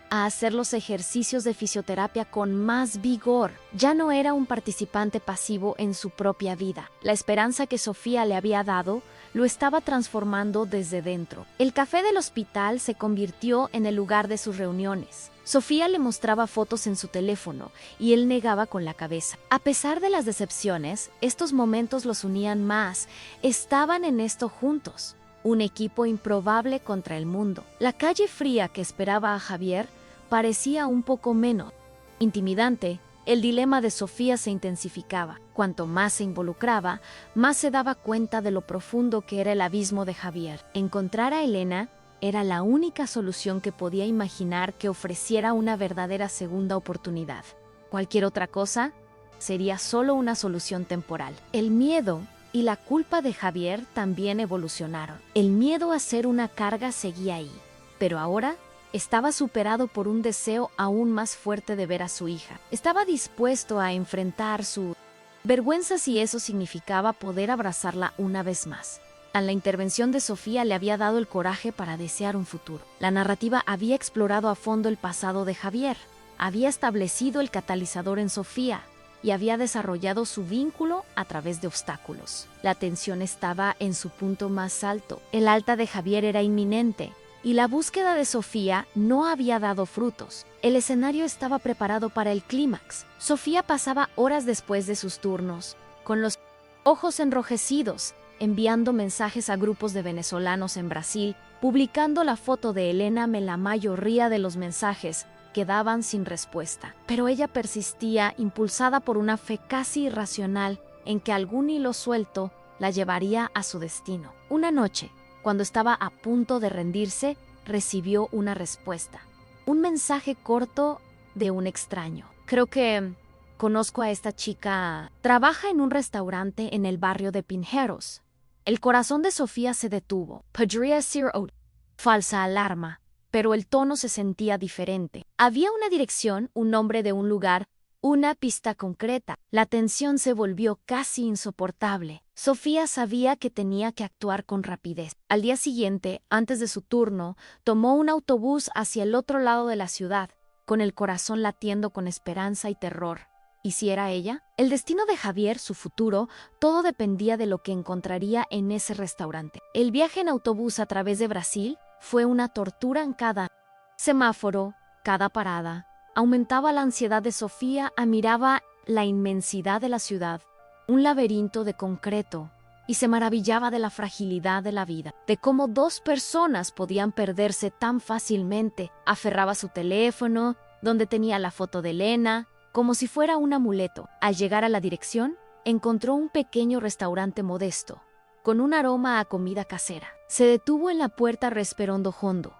a hacer los ejercicios de fisioterapia con más vigor. Ya no era un participante pasivo en su propia vida. La esperanza que Sofía le había dado lo estaba transformando desde dentro. El café del hospital se convirtió en el lugar de sus reuniones. Sofía le mostraba fotos en su teléfono y él negaba con la cabeza. A pesar de las decepciones, estos momentos los unían más. Estaban en esto juntos. Un equipo improbable contra el mundo. La calle fría que esperaba a Javier parecía un poco menos intimidante. El dilema de Sofía se intensificaba. Cuanto más se involucraba, más se daba cuenta de lo profundo que era el abismo de Javier. Encontrar a Elena era la única solución que podía imaginar que ofreciera una verdadera segunda oportunidad. Cualquier otra cosa sería solo una solución temporal. El miedo y la culpa de Javier también evolucionaron. El miedo a ser una carga seguía ahí, pero ahora estaba superado por un deseo aún más fuerte de ver a su hija. Estaba dispuesto a enfrentar su vergüenza si eso significaba poder abrazarla una vez más. La intervención de Sofía le había dado el coraje para desear un futuro. La narrativa había explorado a fondo el pasado de Javier, había establecido el catalizador en Sofía y había desarrollado su vínculo a través de obstáculos. La tensión estaba en su punto más alto. El alta de Javier era inminente y la búsqueda de Sofía no había dado frutos. El escenario estaba preparado para el clímax. Sofía pasaba horas después de sus turnos, con los ojos enrojecidos, enviando mensajes a grupos de venezolanos en Brasil, publicando la foto de Elena. La mayoría de los mensajes quedaban sin respuesta. Pero ella persistía, impulsada por una fe casi irracional en que algún hilo suelto la llevaría a su destino. Una noche, cuando estaba a punto de rendirse, recibió una respuesta. Un mensaje corto de un extraño. Creo que conozco a esta chica. Trabaja en un restaurante en el barrio de Pinheiros. El corazón de Sofía se detuvo. Podría ser falsa alarma, pero el tono se sentía diferente. Había una dirección, un nombre de un lugar, una pista concreta. La tensión se volvió casi insoportable. Sofía sabía que tenía que actuar con rapidez. Al día siguiente, antes de su turno, tomó un autobús hacia el otro lado de la ciudad, con el corazón latiendo con esperanza y terror. ¿Y si era ella? El destino de Javier, su futuro, todo dependía de lo que encontraría en ese restaurante. El viaje en autobús a través de Brasil fue una tortura en cada semáforo, cada parada. Aumentaba la ansiedad de Sofía, miraba la inmensidad de la ciudad, un laberinto de concreto, y se maravillaba de la fragilidad de la vida, de cómo dos personas podían perderse tan fácilmente. Aferraba su teléfono, donde tenía la foto de Elena, como si fuera un amuleto. Al llegar a la dirección, encontró un pequeño restaurante modesto, con un aroma a comida casera. Se detuvo en la puerta respirando hondo,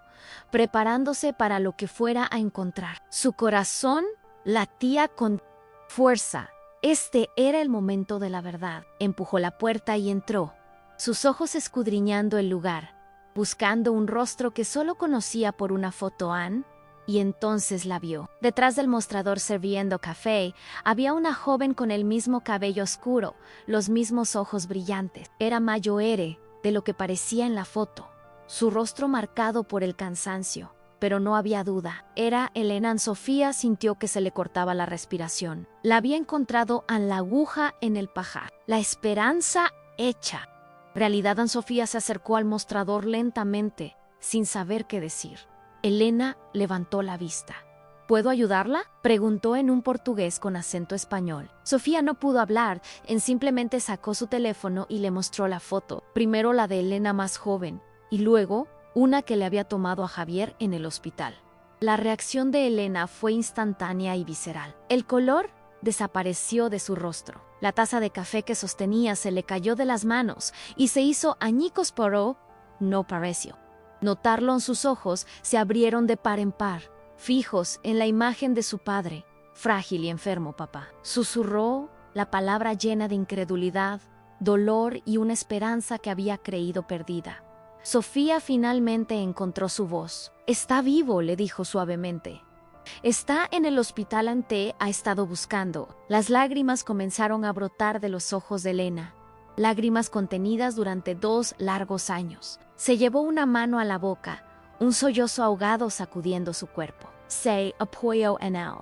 preparándose para lo que fuera a encontrar. Su corazón latía con fuerza. Este era el momento de la verdad. Empujó la puerta y entró, sus ojos escudriñando el lugar, buscando un rostro que solo conocía por una foto Anne, y entonces la vio. Detrás del mostrador sirviendo café, había una joven con el mismo cabello oscuro, los mismos ojos brillantes. Era mayor de lo que parecía en la foto, su rostro marcado por el cansancio. Pero no había duda, era Elena. Sofía sintió que se le cortaba la respiración. La había encontrado a la aguja en el pajar, la esperanza hecha realidad. Sofía se acercó al mostrador lentamente, sin saber qué decir. Elena levantó la vista. ¿Puedo ayudarla?, preguntó en un portugués con acento español. Sofía no pudo hablar, simplemente sacó su teléfono y le mostró la foto, primero la de Elena más joven, y luego una que le había tomado a Javier en el hospital. La reacción de Elena fue instantánea y visceral. El color desapareció de su rostro. La taza de café que sostenía se le cayó de las manos y se hizo añicos, pero no pareció. Notarlo en sus ojos se abrieron de par en par, fijos en la imagen de su padre, frágil y enfermo papá. Susurró la palabra llena de incredulidad, dolor y una esperanza que había creído perdida. Sofía finalmente encontró su voz. «Está vivo», le dijo suavemente. «Está en el hospital. Ante ha estado buscando». Las lágrimas comenzaron a brotar de los ojos de Elena, lágrimas contenidas durante 2 largos años. Se llevó una mano a la boca, un sollozo ahogado sacudiendo su cuerpo. Se apoyó en el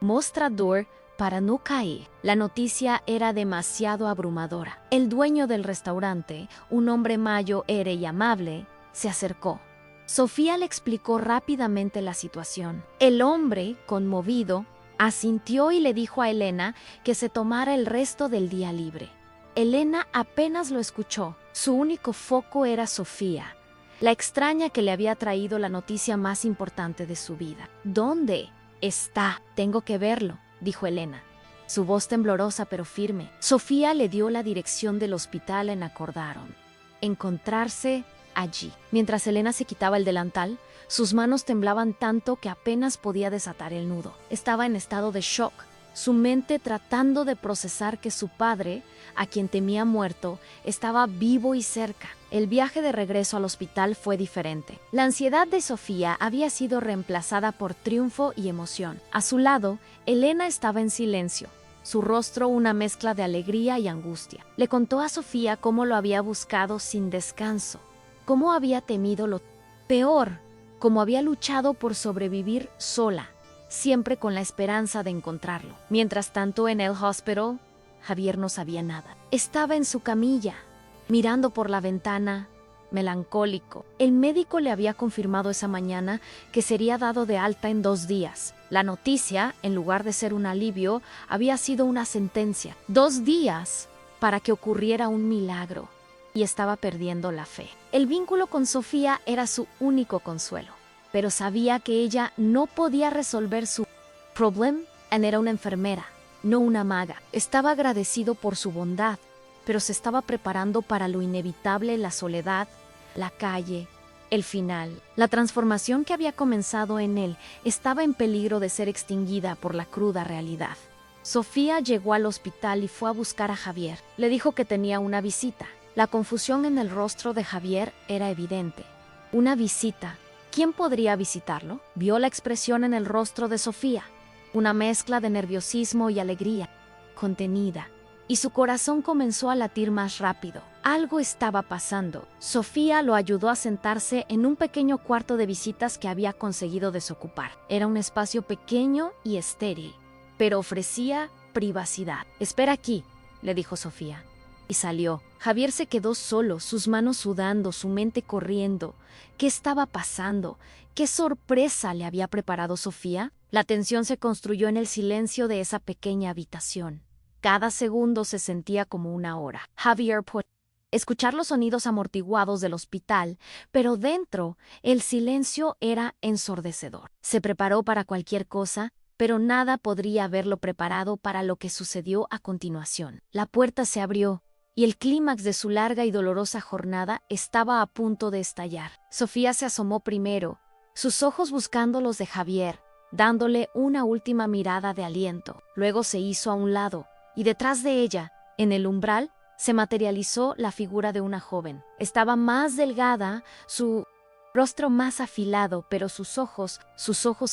mostrador para no caer. La noticia era demasiado abrumadora. El dueño del restaurante, un hombre mayor y amable, se acercó. Sofía le explicó rápidamente la situación. El hombre, conmovido, asintió y le dijo a Elena que se tomara el resto del día libre. Elena apenas lo escuchó. Su único foco era Sofía, la extraña que le había traído la noticia más importante de su vida. «¿Dónde está? Tengo que verlo», dijo Elena, su voz temblorosa pero firme. Sofía le dio la dirección del hospital y acordaron encontrarse allí. Mientras Elena se quitaba el delantal, sus manos temblaban tanto que apenas podía desatar el nudo. Estaba en estado de shock, su mente tratando de procesar que su padre, a quien temía muerto, estaba vivo y cerca. El viaje de regreso al hospital fue diferente. La ansiedad de Sofía había sido reemplazada por triunfo y emoción. A su lado, Elena estaba en silencio, su rostro una mezcla de alegría y angustia. Le contó a Sofía cómo lo había buscado sin descanso, cómo había temido lo peor, cómo había luchado por sobrevivir sola, siempre con la esperanza de encontrarlo. Mientras tanto, en el hospital, Javier no sabía nada. Estaba en su camilla, mirando por la ventana, melancólico. El médico le había confirmado esa mañana que sería dado de alta en 2 días. La noticia, en lugar de ser un alivio, había sido una sentencia. 2 días para que ocurriera un milagro. Y estaba perdiendo la fe. El vínculo con Sofía era su único consuelo, pero sabía que ella no podía resolver su problema. Era una enfermera, no una maga. Estaba agradecido por su bondad, pero se estaba preparando para lo inevitable: la soledad, la calle, el final. La transformación que había comenzado en él estaba en peligro de ser extinguida por la cruda realidad. Sofía llegó al hospital y fue a buscar a Javier. Le dijo que tenía una visita. La confusión en el rostro de Javier era evidente. ¿Una visita? ¿Quién podría visitarlo? Vio la expresión en el rostro de Sofía, una mezcla de nerviosismo y alegría, contenida, y su corazón comenzó a latir más rápido. Algo estaba pasando. Sofía lo ayudó a sentarse en un pequeño cuarto de visitas que había conseguido desocupar. Era un espacio pequeño y estéril, pero ofrecía privacidad. «Espera aquí», le dijo Sofía, y salió. Javier se quedó solo, sus manos sudando, su mente corriendo. ¿Qué estaba pasando? ¿Qué sorpresa le había preparado Sofía? La tensión se construyó en el silencio de esa pequeña habitación. Cada segundo se sentía como una hora. Javier pudo escuchar los sonidos amortiguados del hospital, pero dentro el silencio era ensordecedor. Se preparó para cualquier cosa, pero nada podría haberlo preparado para lo que sucedió a continuación. La puerta se abrió, y el clímax de su larga y dolorosa jornada estaba a punto de estallar. Sofía se asomó primero, sus ojos buscando los de Javier, dándole una última mirada de aliento. Luego se hizo a un lado, y detrás de ella, en el umbral, se materializó la figura de una joven. Estaba más delgada, su rostro más afilado, pero sus ojos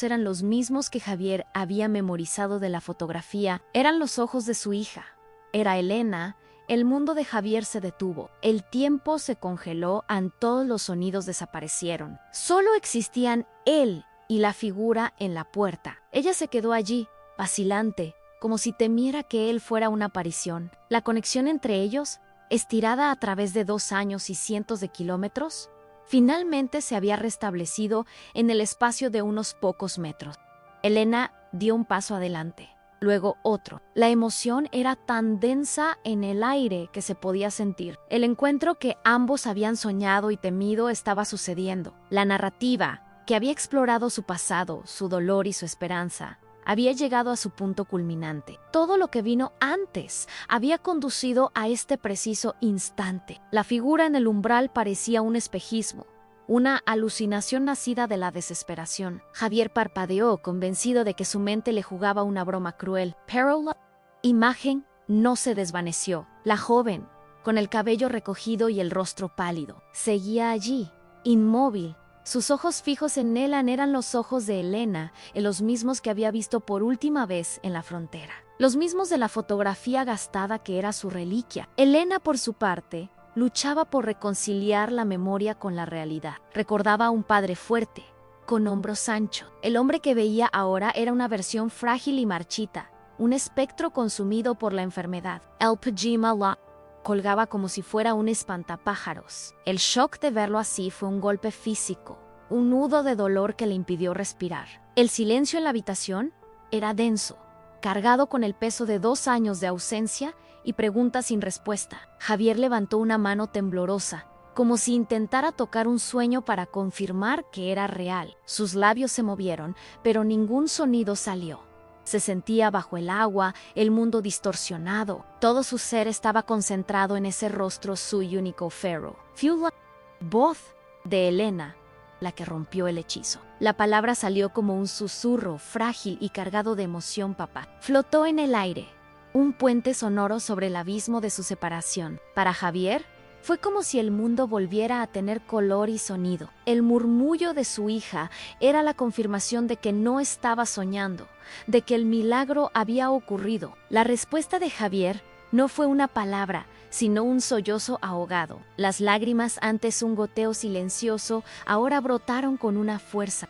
eran los mismos que Javier había memorizado de la fotografía. Eran los ojos de su hija. Era Elena. El mundo de Javier se detuvo. El tiempo se congeló, todos los sonidos desaparecieron. Solo existían él y la figura en la puerta. Ella se quedó allí, vacilante, como si temiera que él fuera una aparición. La conexión entre ellos, estirada a través de 2 años y cientos de kilómetros, finalmente se había restablecido en el espacio de unos pocos metros. Elena dio un paso adelante, luego otro. La emoción era tan densa en el aire que se podía sentir. El encuentro que ambos habían soñado y temido estaba sucediendo. La narrativa, que había explorado su pasado, su dolor y su esperanza, había llegado a su punto culminante. Todo lo que vino antes había conducido a este preciso instante. La figura en el umbral parecía un espejismo, una alucinación nacida de la desesperación. Javier parpadeó, convencido de que su mente le jugaba una broma cruel, pero la imagen no se desvaneció. La joven, con el cabello recogido y el rostro pálido, seguía allí, inmóvil. Sus ojos fijos en él eran los ojos de Elena, los mismos que había visto por última vez en la frontera. Los mismos de la fotografía gastada que era su reliquia. Elena, por su parte, luchaba por reconciliar la memoria con la realidad. Recordaba a un padre fuerte, con hombros anchos. El hombre que veía ahora era una versión frágil y marchita, un espectro consumido por la enfermedad. El pijama colgaba como si fuera un espantapájaros. El shock de verlo así fue un golpe físico, un nudo de dolor que le impidió respirar. El silencio en la habitación era denso, cargado con el peso de 2 años de ausencia y preguntas sin respuesta. Javier levantó una mano temblorosa, como si intentara tocar un sueño para confirmar que era real. Sus labios se movieron, pero ningún sonido salió. Se sentía bajo el agua, el mundo distorsionado. Todo su ser estaba concentrado en ese rostro suyo único fero. Fue la voz de Elena la que rompió el hechizo. La palabra salió como un susurro, frágil y cargado de emoción, papá. Flotó en el aire, un puente sonoro sobre el abismo de su separación. Para Javier, fue como si el mundo volviera a tener color y sonido. El murmullo de su hija era la confirmación de que no estaba soñando, de que el milagro había ocurrido. La respuesta de Javier no fue una palabra, sino un sollozo ahogado. Las lágrimas, antes un goteo silencioso, ahora brotaron con una fuerza.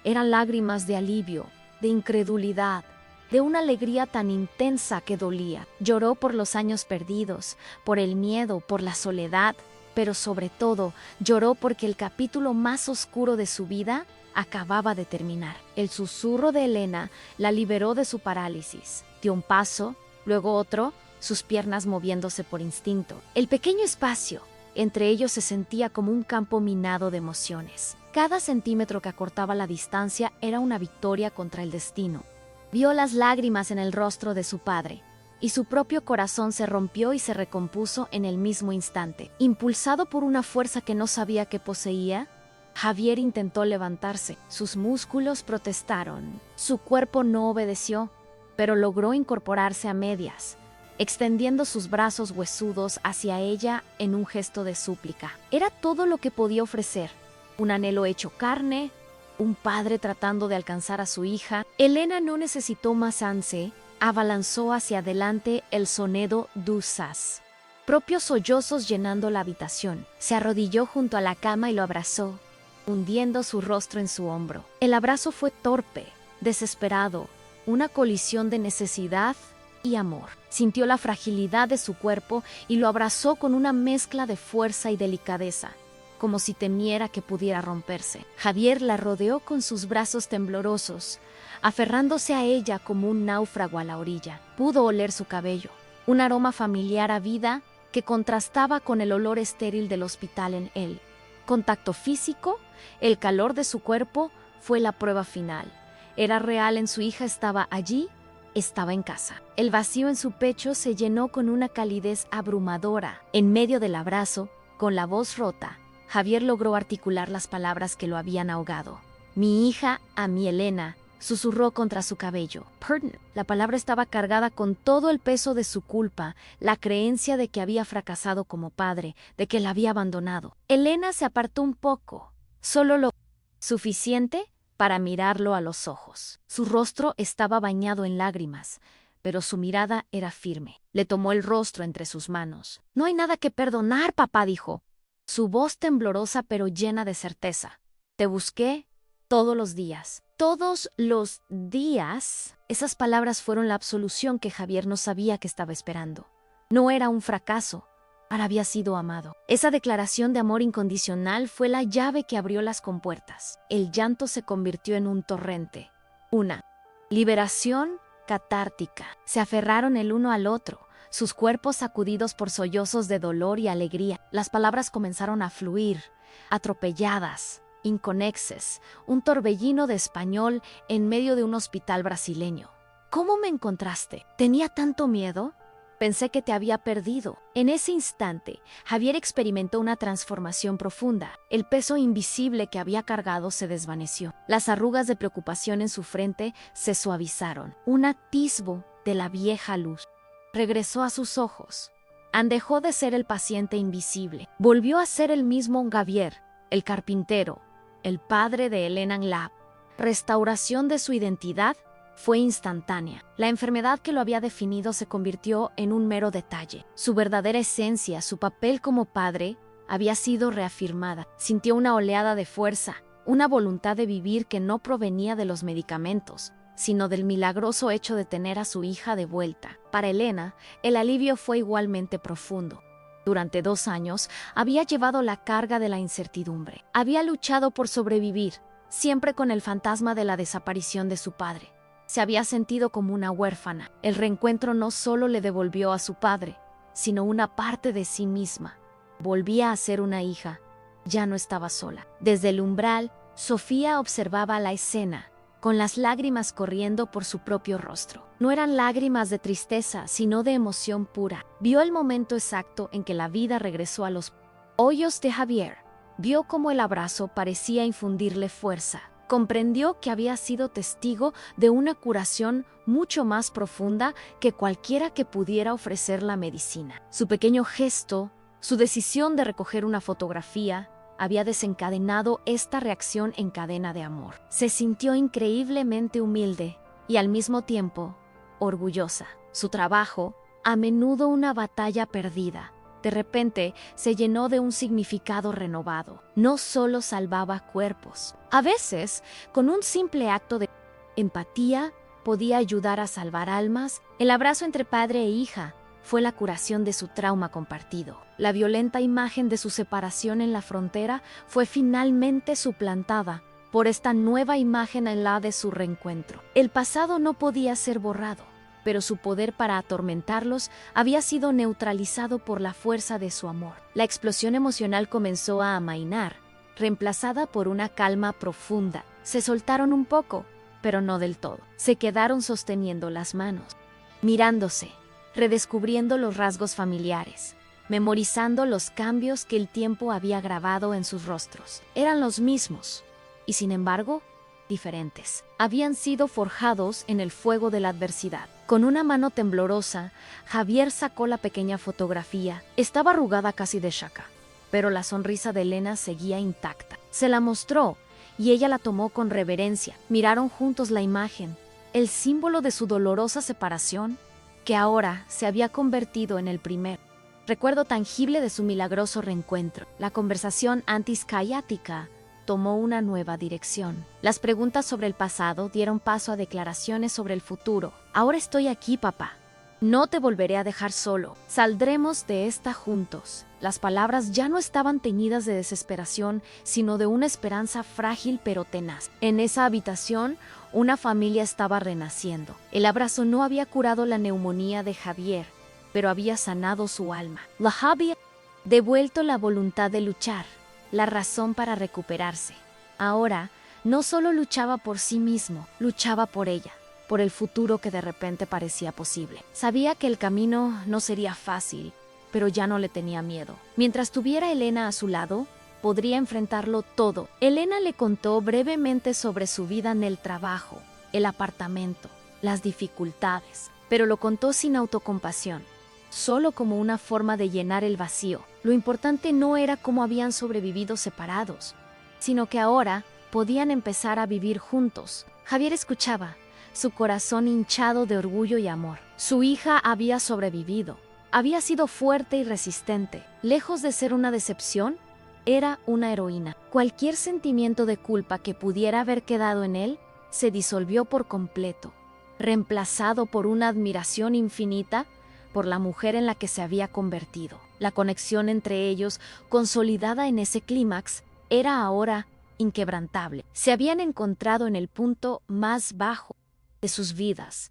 Eran lágrimas de alivio, de incredulidad, de una alegría tan intensa que dolía. Lloró por los años perdidos, por el miedo, por la soledad, pero sobre todo lloró porque el capítulo más oscuro de su vida acababa de terminar. El susurro de Elena la liberó de su parálisis. Dio un paso, luego otro, sus piernas moviéndose por instinto. El pequeño espacio entre ellos se sentía como un campo minado de emociones. Cada centímetro que acortaba la distancia era una victoria contra el destino. Vio las lágrimas en el rostro de su padre, y su propio corazón se rompió y se recompuso en el mismo instante. Impulsado por una fuerza que no sabía que poseía, Javier intentó levantarse. Sus músculos protestaron. Su cuerpo no obedeció, pero logró incorporarse a medias, extendiendo sus brazos huesudos hacia ella en un gesto de súplica. Era todo lo que podía ofrecer, un anhelo hecho carne, un padre tratando de alcanzar a su hija. Elena no necesitó más anse, abalanzó hacia adelante el sonido dusas, propios sollozos llenando la habitación. Se arrodilló junto a la cama y lo abrazó, hundiendo su rostro en su hombro. El abrazo fue torpe, desesperado, una colisión de necesidad y amor. Sintió la fragilidad de su cuerpo y lo abrazó con una mezcla de fuerza y delicadeza, como si temiera que pudiera romperse. Javier la rodeó con sus brazos temblorosos, aferrándose a ella como un náufrago a la orilla. Pudo oler su cabello, un aroma familiar a vida que contrastaba con el olor estéril del hospital en él. Contacto físico, el calor de su cuerpo fue la prueba final. Era real, en su hija estaba allí, estaba en casa. El vacío en su pecho se llenó con una calidez abrumadora. En medio del abrazo, con la voz rota, Javier logró articular las palabras que lo habían ahogado. Mi hija, a mi Elena, susurró contra su cabello. Pardon. La palabra estaba cargada con todo el peso de su culpa, la creencia de que había fracasado como padre, de que la había abandonado. Elena se apartó un poco, solo lo suficiente para mirarlo a los ojos. Su rostro estaba bañado en lágrimas, pero su mirada era firme. Le tomó el rostro entre sus manos. No hay nada que perdonar, papá, dijo. Su voz temblorosa pero llena de certeza. Te busqué todos los días. Todos los días. Esas palabras fueron la absolución que Javier no sabía que estaba esperando. No era un fracaso. Ahora había sido amado. Esa declaración de amor incondicional fue la llave que abrió las compuertas. El llanto se convirtió en un torrente. Una liberación catártica. Se aferraron el uno al otro, sus cuerpos sacudidos por sollozos de dolor y alegría. Las palabras comenzaron a fluir, atropelladas, inconexes, un torbellino de español en medio de un hospital brasileño. ¿Cómo me encontraste? ¿Tenía tanto miedo? Pensé que te había perdido. En ese instante, Javier experimentó una transformación profunda. El peso invisible que había cargado se desvaneció. Las arrugas de preocupación en su frente se suavizaron. Un atisbo de la vieja luz regresó a sus ojos. Dejó de ser el paciente invisible. Volvió a ser el mismo Javier, el carpintero, el padre de Elena Nlap. Restauración de su identidad fue instantánea. La enfermedad que lo había definido se convirtió en un mero detalle. Su verdadera esencia, su papel como padre, había sido reafirmada. Sintió una oleada de fuerza, una voluntad de vivir que no provenía de los medicamentos, sino del milagroso hecho de tener a su hija de vuelta. Para Elena, el alivio fue igualmente profundo. Durante 2 años, había llevado la carga de la incertidumbre. Había luchado por sobrevivir, siempre con el fantasma de la desaparición de su padre. Se había sentido como una huérfana. El reencuentro no solo le devolvió a su padre, sino una parte de sí misma. Volvía a ser una hija. Ya no estaba sola. Desde el umbral, Sofía observaba la escena, con las lágrimas corriendo por su propio rostro. No eran lágrimas de tristeza, sino de emoción pura. Vio el momento exacto en que la vida regresó a los hoyos de Javier. Vio cómo el abrazo parecía infundirle fuerza. Comprendió que había sido testigo de una curación mucho más profunda que cualquiera que pudiera ofrecer la medicina. Su pequeño gesto, su decisión de recoger una fotografía, había desencadenado esta reacción en cadena de amor. Se sintió increíblemente humilde y al mismo tiempo orgullosa. Su trabajo, a menudo una batalla perdida, de repente se llenó de un significado renovado. No solo salvaba cuerpos. A veces, con un simple acto de empatía, podía ayudar a salvar almas. El abrazo entre padre e hija fue la curación de su trauma compartido. La violenta imagen de su separación en la frontera fue finalmente suplantada por esta nueva imagen en la de su reencuentro. El pasado no podía ser borrado, pero su poder para atormentarlos había sido neutralizado por la fuerza de su amor. La explosión emocional comenzó a amainar, reemplazada por una calma profunda. Se soltaron un poco, pero no del todo. Se quedaron sosteniendo las manos, mirándose, redescubriendo los rasgos familiares, memorizando los cambios que el tiempo había grabado en sus rostros. Eran los mismos, y sin embargo, diferentes. Habían sido forjados en el fuego de la adversidad. Con una mano temblorosa, Javier sacó la pequeña fotografía. Estaba arrugada casi de chaca, pero la sonrisa de Elena seguía intacta. Se la mostró y ella la tomó con reverencia. Miraron juntos la imagen, el símbolo de su dolorosa separación, que ahora se había convertido en el primer recuerdo tangible de su milagroso reencuentro. La conversación antiscayática tomó una nueva dirección. Las preguntas sobre el pasado dieron paso a declaraciones sobre el futuro. Ahora estoy aquí, papá. No te volveré a dejar solo. Saldremos de esta juntos. Las palabras ya no estaban teñidas de desesperación, sino de una esperanza frágil pero tenaz. En esa habitación, una familia estaba renaciendo. El abrazo no había curado la neumonía de Javier, pero había sanado su alma. Le había devuelto la voluntad de luchar, la razón para recuperarse. Ahora, no solo luchaba por sí mismo, luchaba por ella, por el futuro que de repente parecía posible. Sabía que el camino no sería fácil, pero ya no le tenía miedo. Mientras tuviera a Elena a su lado, podría enfrentarlo todo. Elena le contó brevemente sobre su vida en el trabajo, el apartamento, las dificultades, pero lo contó sin autocompasión, solo como una forma de llenar el vacío. Lo importante no era cómo habían sobrevivido separados, sino que ahora podían empezar a vivir juntos. Javier escuchaba, su corazón hinchado de orgullo y amor. Su hija había sobrevivido, había sido fuerte y resistente. Lejos de ser una decepción, era una heroína. Cualquier sentimiento de culpa que pudiera haber quedado en él se disolvió por completo, reemplazado por una admiración infinita por la mujer en la que se había convertido. La conexión entre ellos, consolidada en ese clímax, era ahora inquebrantable. Se habían encontrado en el punto más bajo de sus vidas,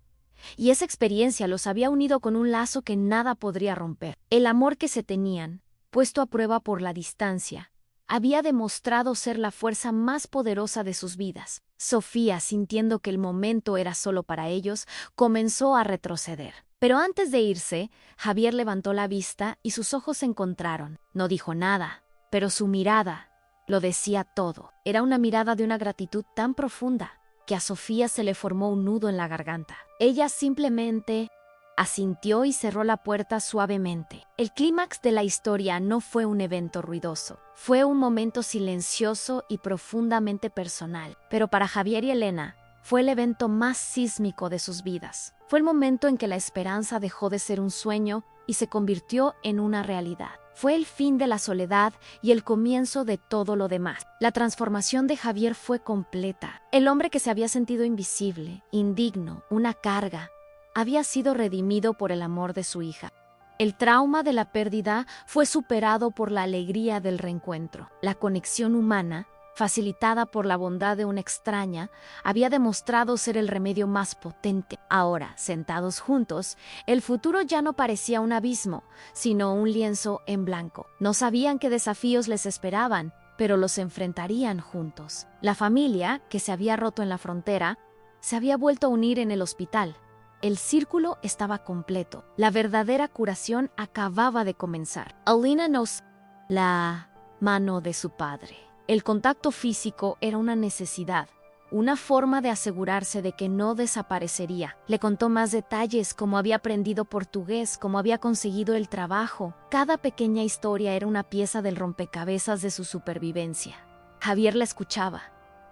y esa experiencia los había unido con un lazo que nada podría romper. El amor que se tenían, puesto a prueba por la distancia, había demostrado ser la fuerza más poderosa de sus vidas. Sofía, sintiendo que el momento era solo para ellos, comenzó a retroceder. Pero antes de irse, Javier levantó la vista y sus ojos se encontraron. No dijo nada, pero su mirada lo decía todo. Era una mirada de una gratitud tan profunda que a Sofía se le formó un nudo en la garganta. Ella simplemente asintió y cerró la puerta suavemente. El clímax de la historia no fue un evento ruidoso. Fue un momento silencioso y profundamente personal. Pero para Javier y Elena, fue el evento más sísmico de sus vidas. Fue el momento en que la esperanza dejó de ser un sueño y se convirtió en una realidad. Fue el fin de la soledad y el comienzo de todo lo demás. La transformación de Javier fue completa. El hombre que se había sentido invisible, indigno, una carga, había sido redimido por el amor de su hija. El trauma de la pérdida fue superado por la alegría del reencuentro. La conexión humana, facilitada por la bondad de una extraña, había demostrado ser el remedio más potente. Ahora, sentados juntos, el futuro ya no parecía un abismo, sino un lienzo en blanco. No sabían qué desafíos les esperaban, pero los enfrentarían juntos. La familia, que se había roto en la frontera, se había vuelto a unir en el hospital. El círculo estaba completo. La verdadera curación acababa de comenzar. Alina nos la mano de su padre. El contacto físico era una necesidad, una forma de asegurarse de que no desaparecería. Le contó más detalles, cómo había aprendido portugués, cómo había conseguido el trabajo. Cada pequeña historia era una pieza del rompecabezas de su supervivencia. Javier la escuchaba,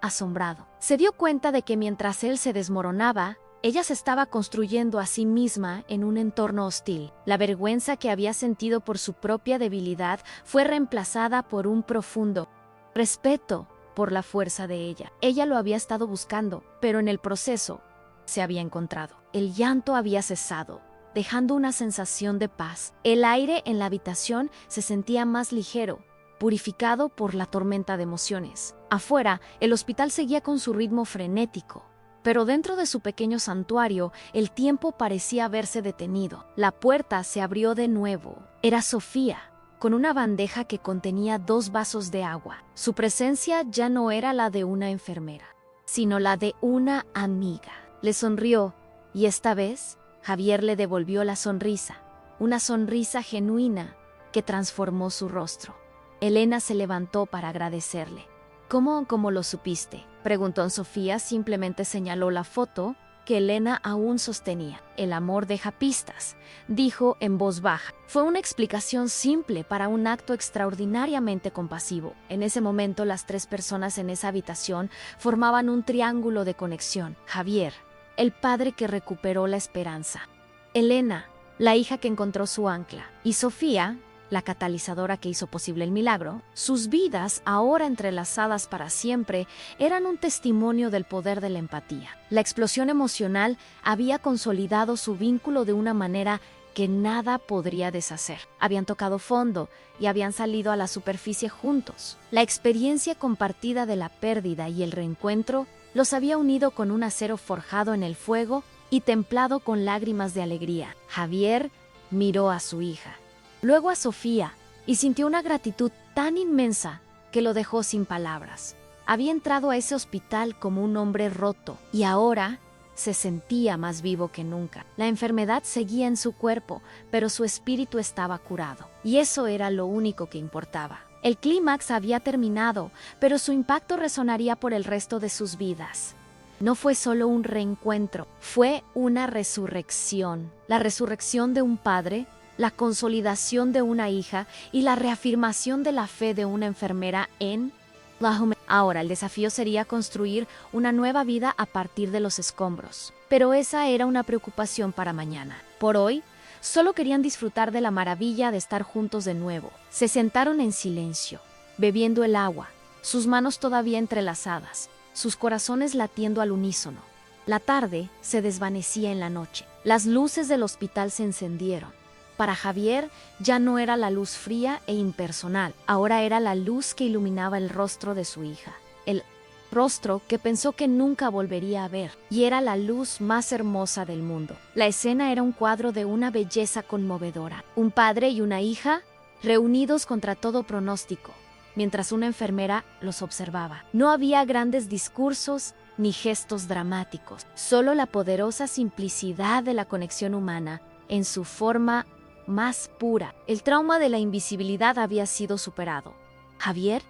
asombrado. Se dio cuenta de que mientras él se desmoronaba, ella se estaba construyendo a sí misma en un entorno hostil. La vergüenza que había sentido por su propia debilidad fue reemplazada por un profundo respeto por la fuerza de ella. Ella lo había estado buscando, pero en el proceso se había encontrado. El llanto había cesado, dejando una sensación de paz. El aire en la habitación se sentía más ligero, purificado por la tormenta de emociones. Afuera, el hospital seguía con su ritmo frenético, pero dentro de su pequeño santuario, el tiempo parecía haberse detenido. La puerta se abrió de nuevo. Era Sofía, con una bandeja que contenía 2 vasos de agua. Su presencia ya no era la de una enfermera, sino la de una amiga. Le sonrió, y esta vez, Javier le devolvió la sonrisa, una sonrisa genuina que transformó su rostro. Elena se levantó para agradecerle. ¿Cómo lo supiste?, preguntó Sofía. Simplemente señaló la foto que Elena aún sostenía. El amor deja pistas, dijo en voz baja. Fue una explicación simple para un acto extraordinariamente compasivo. En ese momento, las 3 personas en esa habitación formaban un triángulo de conexión. Javier, el padre que recuperó la esperanza. Elena, la hija que encontró su ancla. Y Sofía, la catalizadora que hizo posible el milagro, sus vidas, ahora entrelazadas para siempre, eran un testimonio del poder de la empatía. La explosión emocional había consolidado su vínculo de una manera que nada podría deshacer. Habían tocado fondo y habían salido a la superficie juntos. La experiencia compartida de la pérdida y el reencuentro los había unido con un acero forjado en el fuego y templado con lágrimas de alegría. Javier miró a su hija, luego a Sofía, y sintió una gratitud tan inmensa que lo dejó sin palabras. Había entrado a ese hospital como un hombre roto y ahora se sentía más vivo que nunca. La enfermedad seguía en su cuerpo, pero su espíritu estaba curado, y eso era lo único que importaba. El clímax había terminado, pero su impacto resonaría por el resto de sus vidas. No fue solo un reencuentro, fue una resurrección. La resurrección de un padre, la consolidación de una hija y la reafirmación de la fe de una enfermera en la humanidad. Ahora, el desafío sería construir una nueva vida a partir de los escombros. Pero esa era una preocupación para mañana. Por hoy, solo querían disfrutar de la maravilla de estar juntos de nuevo. Se sentaron en silencio, bebiendo el agua, sus manos todavía entrelazadas, sus corazones latiendo al unísono. La tarde se desvanecía en la noche. Las luces del hospital se encendieron. Para Javier ya no era la luz fría e impersonal, ahora era la luz que iluminaba el rostro de su hija. El rostro que pensó que nunca volvería a ver, y era la luz más hermosa del mundo. La escena era un cuadro de una belleza conmovedora. Un padre y una hija reunidos contra todo pronóstico, mientras una enfermera los observaba. No había grandes discursos ni gestos dramáticos, solo la poderosa simplicidad de la conexión humana en su forma más pura. El trauma de la invisibilidad había sido superado. Javier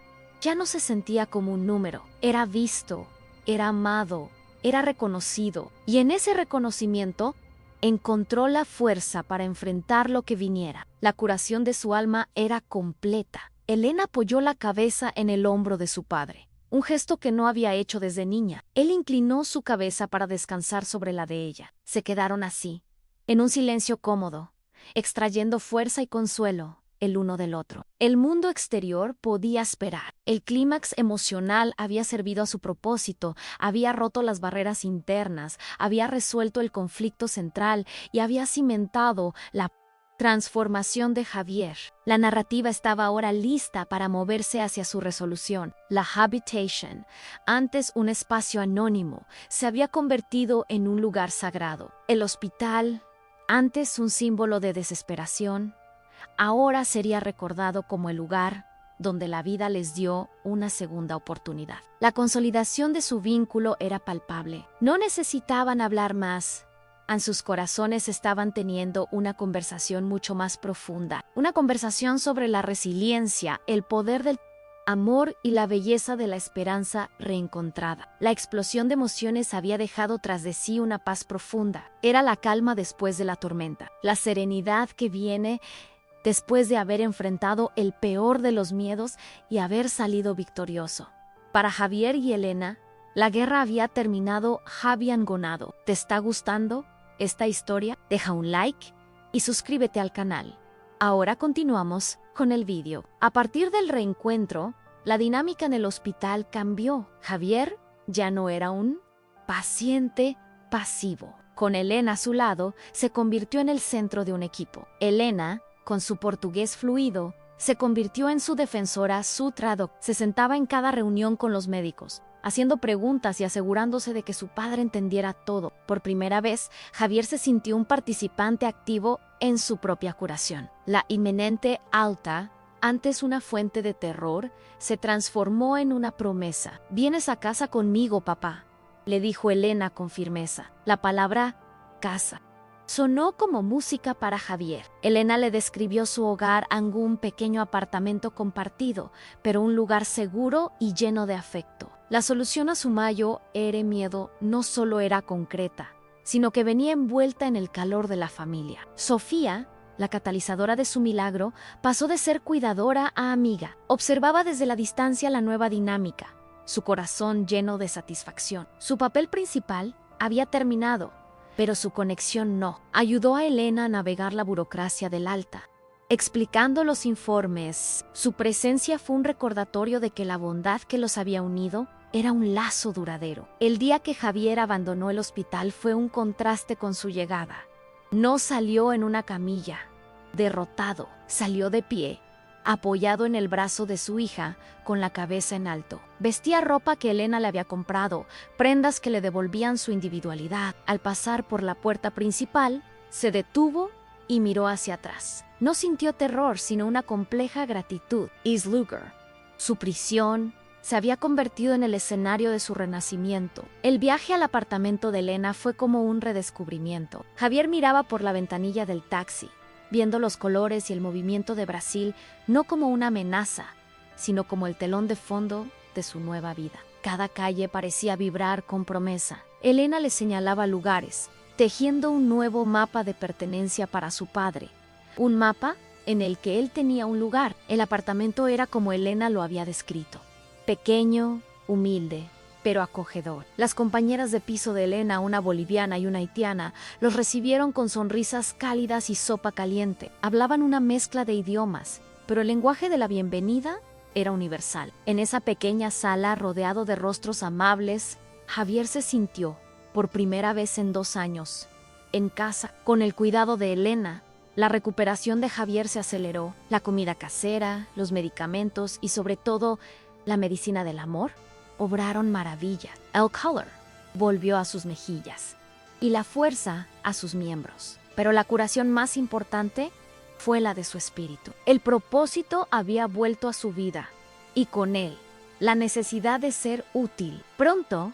ya no se sentía como un número, era visto, era amado, era reconocido, y en ese reconocimiento encontró la fuerza para enfrentar lo que viniera. La curación de su alma era completa. Elena apoyó la cabeza en el hombro de su padre, un gesto que no había hecho desde niña. Él inclinó su cabeza para descansar sobre la de ella. Se quedaron así, en un silencio cómodo, extrayendo fuerza y consuelo el uno del otro. El mundo exterior podía esperar. El clímax emocional había servido a su propósito, había roto las barreras internas, había resuelto el conflicto central y había cimentado la transformación de Javier. La narrativa estaba ahora lista para moverse hacia su resolución. La Habitation, antes un espacio anónimo, se había convertido en un lugar sagrado. El hospital, antes un símbolo de desesperación, ahora sería recordado como el lugar donde la vida les dio una segunda oportunidad. La consolidación de su vínculo era palpable. No necesitaban hablar más. En sus corazones estaban teniendo una conversación mucho más profunda. Una conversación sobre la resiliencia, el poder del amor y la belleza de la esperanza reencontrada. La explosión de emociones había dejado tras de sí una paz profunda. Era la calma después de la tormenta, la serenidad que viene después de haber enfrentado el peor de los miedos y haber salido victorioso. Para Javier y Elena, la guerra había terminado, habían ganado. ¿Te está gustando esta historia? Deja un like y suscríbete al canal. Ahora continuamos con el vídeo. A partir del reencuentro, la dinámica en el hospital cambió. Javier ya no era un paciente pasivo. Con Elena a su lado, se convirtió en el centro de un equipo. Elena, con su portugués fluido, se convirtió en su defensora, su traductora. Se sentaba en cada reunión con los médicos, haciendo preguntas y asegurándose de que su padre entendiera todo. Por primera vez, Javier se sintió un participante activo en su propia curación. La inminente alta, antes una fuente de terror, se transformó en una promesa. «Vienes a casa conmigo, papá», le dijo Elena con firmeza. La palabra casa sonó como música para Javier. Elena le describió su hogar en un pequeño apartamento compartido, pero un lugar seguro y lleno de afecto. La solución a su mayor miedo no solo era concreta, sino que venía envuelta en el calor de la familia. Sofía, la catalizadora de su milagro, pasó de ser cuidadora a amiga. Observaba desde la distancia la nueva dinámica, su corazón lleno de satisfacción. Su papel principal había terminado, pero su conexión no. Ayudó a Elena a navegar la burocracia del alta, explicando los informes. Su presencia fue un recordatorio de que la bondad que los había unido era un lazo duradero. El día que Javier abandonó el hospital fue un contraste con su llegada. No salió en una camilla. Derrotado, salió de pie, apoyado en el brazo de su hija, con la cabeza en alto. Vestía ropa que Elena le había comprado, prendas que le devolvían su individualidad. Al pasar por la puerta principal, se detuvo y miró hacia atrás. No sintió terror, sino una compleja gratitud. East Luger, su prisión, se había convertido en el escenario de su renacimiento. El viaje al apartamento de Elena fue como un redescubrimiento. Javier miraba por la ventanilla del taxi, viendo los colores y el movimiento de Brasil no como una amenaza, sino como el telón de fondo de su nueva vida. Cada calle parecía vibrar con promesa. Elena le señalaba lugares, tejiendo un nuevo mapa de pertenencia para su padre. Un mapa en el que él tenía un lugar. El apartamento era como Elena lo había descrito. Pequeño, humilde, pero acogedor. Las compañeras de piso de Elena, una boliviana y una haitiana, los recibieron con sonrisas cálidas y sopa caliente. Hablaban una mezcla de idiomas, pero el lenguaje de la bienvenida era universal. En esa pequeña sala, rodeado de rostros amables, Javier se sintió, por primera vez en 2 años, en casa, con el cuidado de Elena. La recuperación de Javier se aceleró. La comida casera, los medicamentos y sobre todo la medicina del amor obraron maravilla. El color volvió a sus mejillas y la fuerza a sus miembros. Pero la curación más importante fue la de su espíritu. El propósito había vuelto a su vida y con él la necesidad de ser útil. Pronto,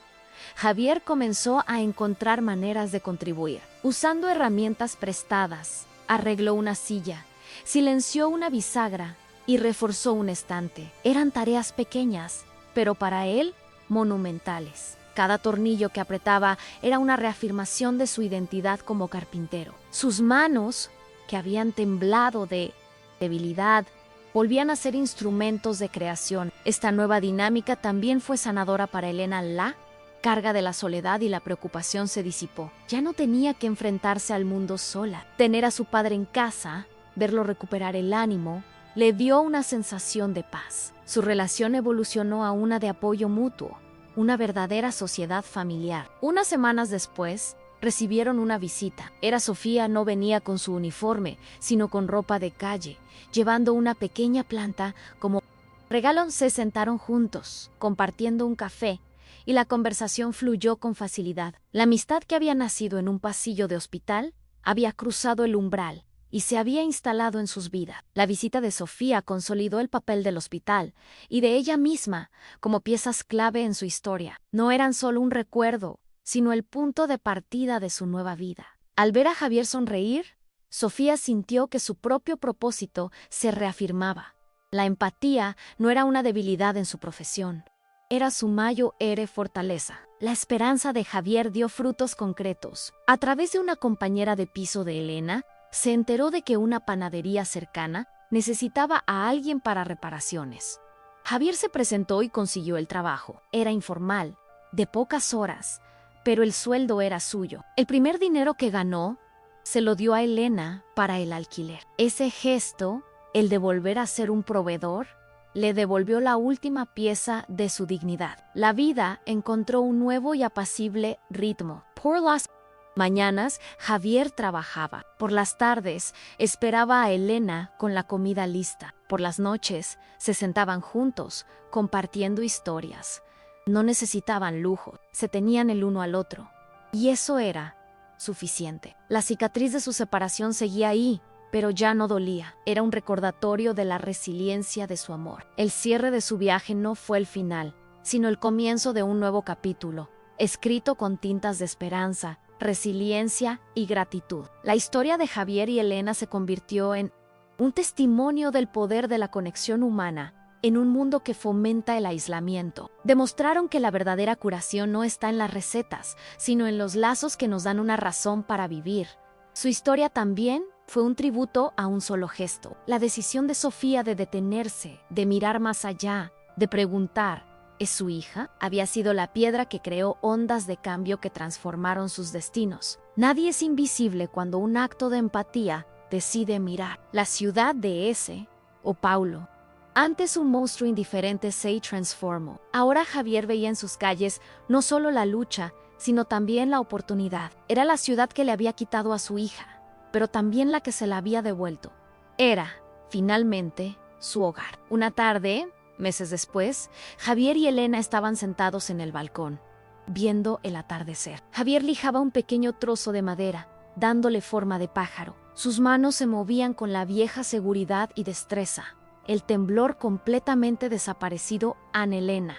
Javier comenzó a encontrar maneras de contribuir. Usando herramientas prestadas, arregló una silla, silenció una bisagra y reforzó un estante. Eran tareas pequeñas, pero para él, monumentales. Cada tornillo que apretaba era una reafirmación de su identidad como carpintero. Sus manos, que habían temblado de debilidad, volvían a ser instrumentos de creación. Esta nueva dinámica también fue sanadora para Elena. La carga de la soledad y la preocupación se disipó. Ya no tenía que enfrentarse al mundo sola. Tener a su padre en casa, verlo recuperar el ánimo, le dio una sensación de paz. Su relación evolucionó a una de apoyo mutuo, una verdadera sociedad familiar. Unas semanas después, recibieron una visita. Sofía no venía con su uniforme, sino con ropa de calle, llevando una pequeña planta como regalo. Se sentaron juntos, compartiendo un café, y la conversación fluyó con facilidad. La amistad que había nacido en un pasillo de hospital había cruzado el umbral y se había instalado en sus vidas. La visita de Sofía consolidó el papel del hospital y de ella misma como piezas clave en su historia. No eran solo un recuerdo, sino el punto de partida de su nueva vida. Al ver a Javier sonreír, Sofía sintió que su propio propósito se reafirmaba. La empatía no era una debilidad en su profesión, era su mayor fortaleza. La esperanza de Javier dio frutos concretos. A través de una compañera de piso de Elena, se enteró de que una panadería cercana necesitaba a alguien para reparaciones. Javier se presentó y consiguió el trabajo. Era informal, de pocas horas, pero el sueldo era suyo. El primer dinero que ganó se lo dio a Elena para el alquiler. Ese gesto, el de volver a ser un proveedor, le devolvió la última pieza de su dignidad. La vida encontró un nuevo y apacible ritmo. Por las mañanas, Javier trabajaba. Por las tardes, esperaba a Elena con la comida lista. Por las noches, se sentaban juntos, compartiendo historias. No necesitaban lujo, se tenían el uno al otro. Y eso era suficiente. La cicatriz de su separación seguía ahí, pero ya no dolía. Era un recordatorio de la resiliencia de su amor. El cierre de su viaje no fue el final, sino el comienzo de un nuevo capítulo, escrito con tintas de esperanza, resiliencia y gratitud. La historia de Javier y Elena se convirtió en un testimonio del poder de la conexión humana en un mundo que fomenta el aislamiento. Demostraron que la verdadera curación no está en las recetas, sino en los lazos que nos dan una razón para vivir. Su historia también fue un tributo a un solo gesto. La decisión de Sofía de detenerse, de mirar más allá, de preguntar, ¿es su hija?, había sido la piedra que creó ondas de cambio que transformaron sus destinos. Nadie es invisible cuando un acto de empatía decide mirar. La ciudad de S, o Paulo. Antes un monstruo indiferente se transformó. Ahora Javier veía en sus calles no solo la lucha, sino también la oportunidad. Era la ciudad que le había quitado a su hija, pero también la que se la había devuelto. Era, finalmente, su hogar. Una tarde, meses después, Javier y Elena estaban sentados en el balcón, viendo el atardecer. Javier lijaba un pequeño trozo de madera, dándole forma de pájaro. Sus manos se movían con la vieja seguridad y destreza. El temblor completamente desaparecido en Elena.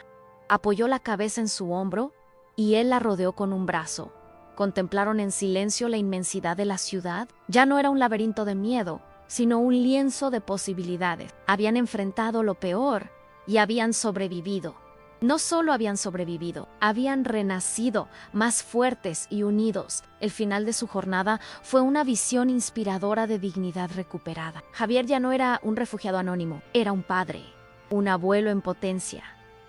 Apoyó la cabeza en su hombro y él la rodeó con un brazo. Contemplaron en silencio la inmensidad de la ciudad. Ya no era un laberinto de miedo, sino un lienzo de posibilidades. Habían enfrentado lo peor y habían sobrevivido. No solo habían sobrevivido, habían renacido más fuertes y unidos. El final de su jornada fue una visión inspiradora de dignidad recuperada. Javier ya no era un refugiado anónimo, era un padre, un abuelo en potencia,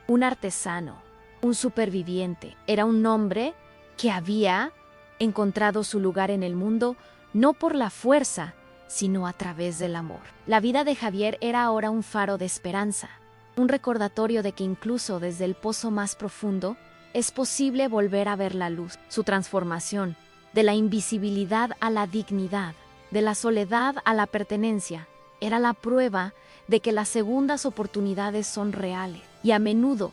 un artesano, un superviviente. Era un hombre que había encontrado su lugar en el mundo no por la fuerza, sino a través del amor. La vida de Javier era ahora un faro de esperanza. Un recordatorio de que incluso desde el pozo más profundo es posible volver a ver la luz. Su transformación, de la invisibilidad a la dignidad, de la soledad a la pertenencia, era la prueba de que las segundas oportunidades son reales y a menudo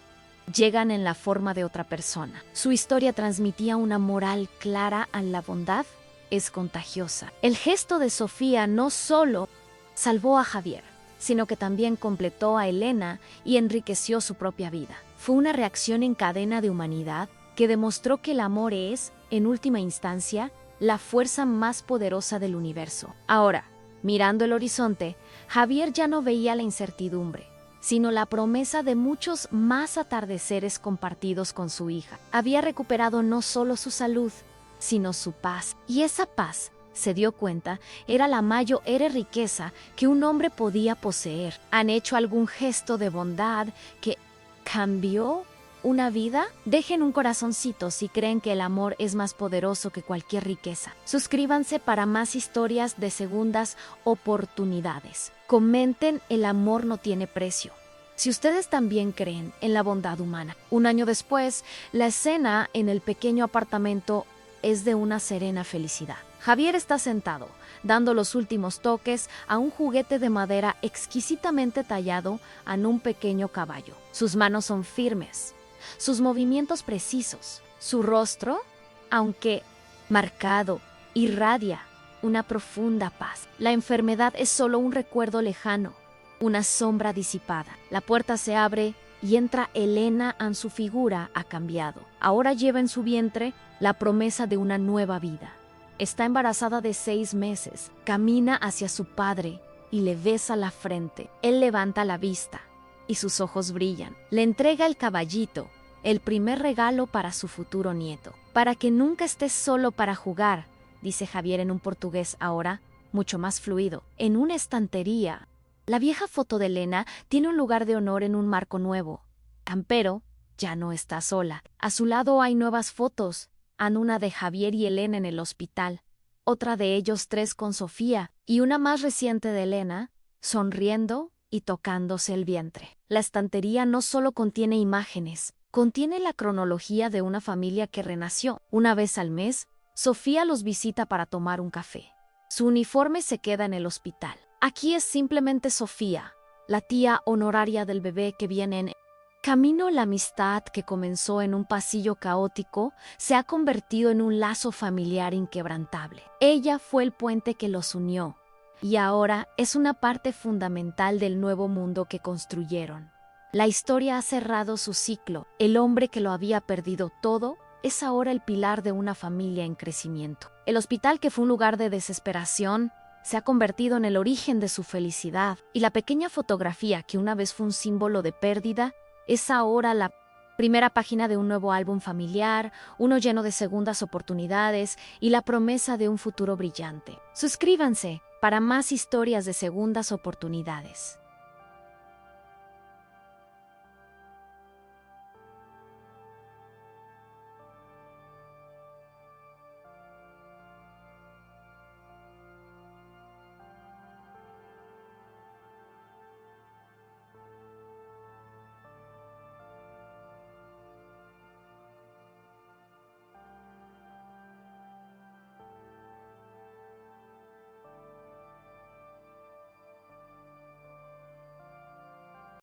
llegan en la forma de otra persona. Su historia transmitía una moral clara a la bondad es contagiosa. El gesto de Sofía no solo salvó a Javier, sino que también completó a Elena y enriqueció su propia vida. Fue una reacción en cadena de humanidad que demostró que el amor es, en última instancia, la fuerza más poderosa del universo. Ahora, mirando el horizonte, Javier ya no veía la incertidumbre, sino la promesa de muchos más atardeceres compartidos con su hija. Había recuperado no solo su salud, sino su paz. Y esa paz, se dio cuenta, era la mayor riqueza que un hombre podía poseer. ¿Han hecho algún gesto de bondad que cambió una vida? Dejen un corazoncito si creen que el amor es más poderoso que cualquier riqueza. Suscríbanse para más historias de segundas oportunidades. Comenten, el amor no tiene precio. Si ustedes también creen en la bondad humana. Un año después, la escena en el pequeño apartamento es de una serena felicidad. Javier está sentado, dando los últimos toques a un juguete de madera exquisitamente tallado en un pequeño caballo. Sus manos son firmes, sus movimientos precisos. Su rostro, aunque marcado, irradia una profunda paz. La enfermedad es solo un recuerdo lejano, una sombra disipada. La puerta se abre y entra Elena. Su figura ha cambiado. Ahora lleva en su vientre la promesa de una nueva vida. Está embarazada de 6 meses, camina hacia su padre y le besa la frente. Él levanta la vista y sus ojos brillan. Le entrega el caballito, el primer regalo para su futuro nieto. Para que nunca estés solo para jugar, dice Javier en un portugués ahora mucho más fluido. En una estantería, la vieja foto de Elena tiene un lugar de honor en un marco nuevo. Ampero ya no está sola. A su lado hay nuevas fotos. Una de Javier y Elena en el hospital, otra de ellos 3 con Sofía y una más reciente de Elena, sonriendo y tocándose el vientre. La estantería no solo contiene imágenes, contiene la cronología de una familia que renació. Una vez al mes, Sofía los visita para tomar un café. Su uniforme se queda en el hospital. Aquí es simplemente Sofía, la tía honoraria del bebé que viene en camino. La amistad que comenzó en un pasillo caótico se ha convertido en un lazo familiar inquebrantable. Ella fue el puente que los unió y ahora es una parte fundamental del nuevo mundo que construyeron. La historia ha cerrado su ciclo. El hombre que lo había perdido todo es ahora el pilar de una familia en crecimiento. El hospital, que fue un lugar de desesperación, se ha convertido en el origen de su felicidad, y la pequeña fotografía que una vez fue un símbolo de pérdida es ahora la primera página de un nuevo álbum familiar, uno lleno de segundas oportunidades y la promesa de un futuro brillante. Suscríbanse para más historias de segundas oportunidades.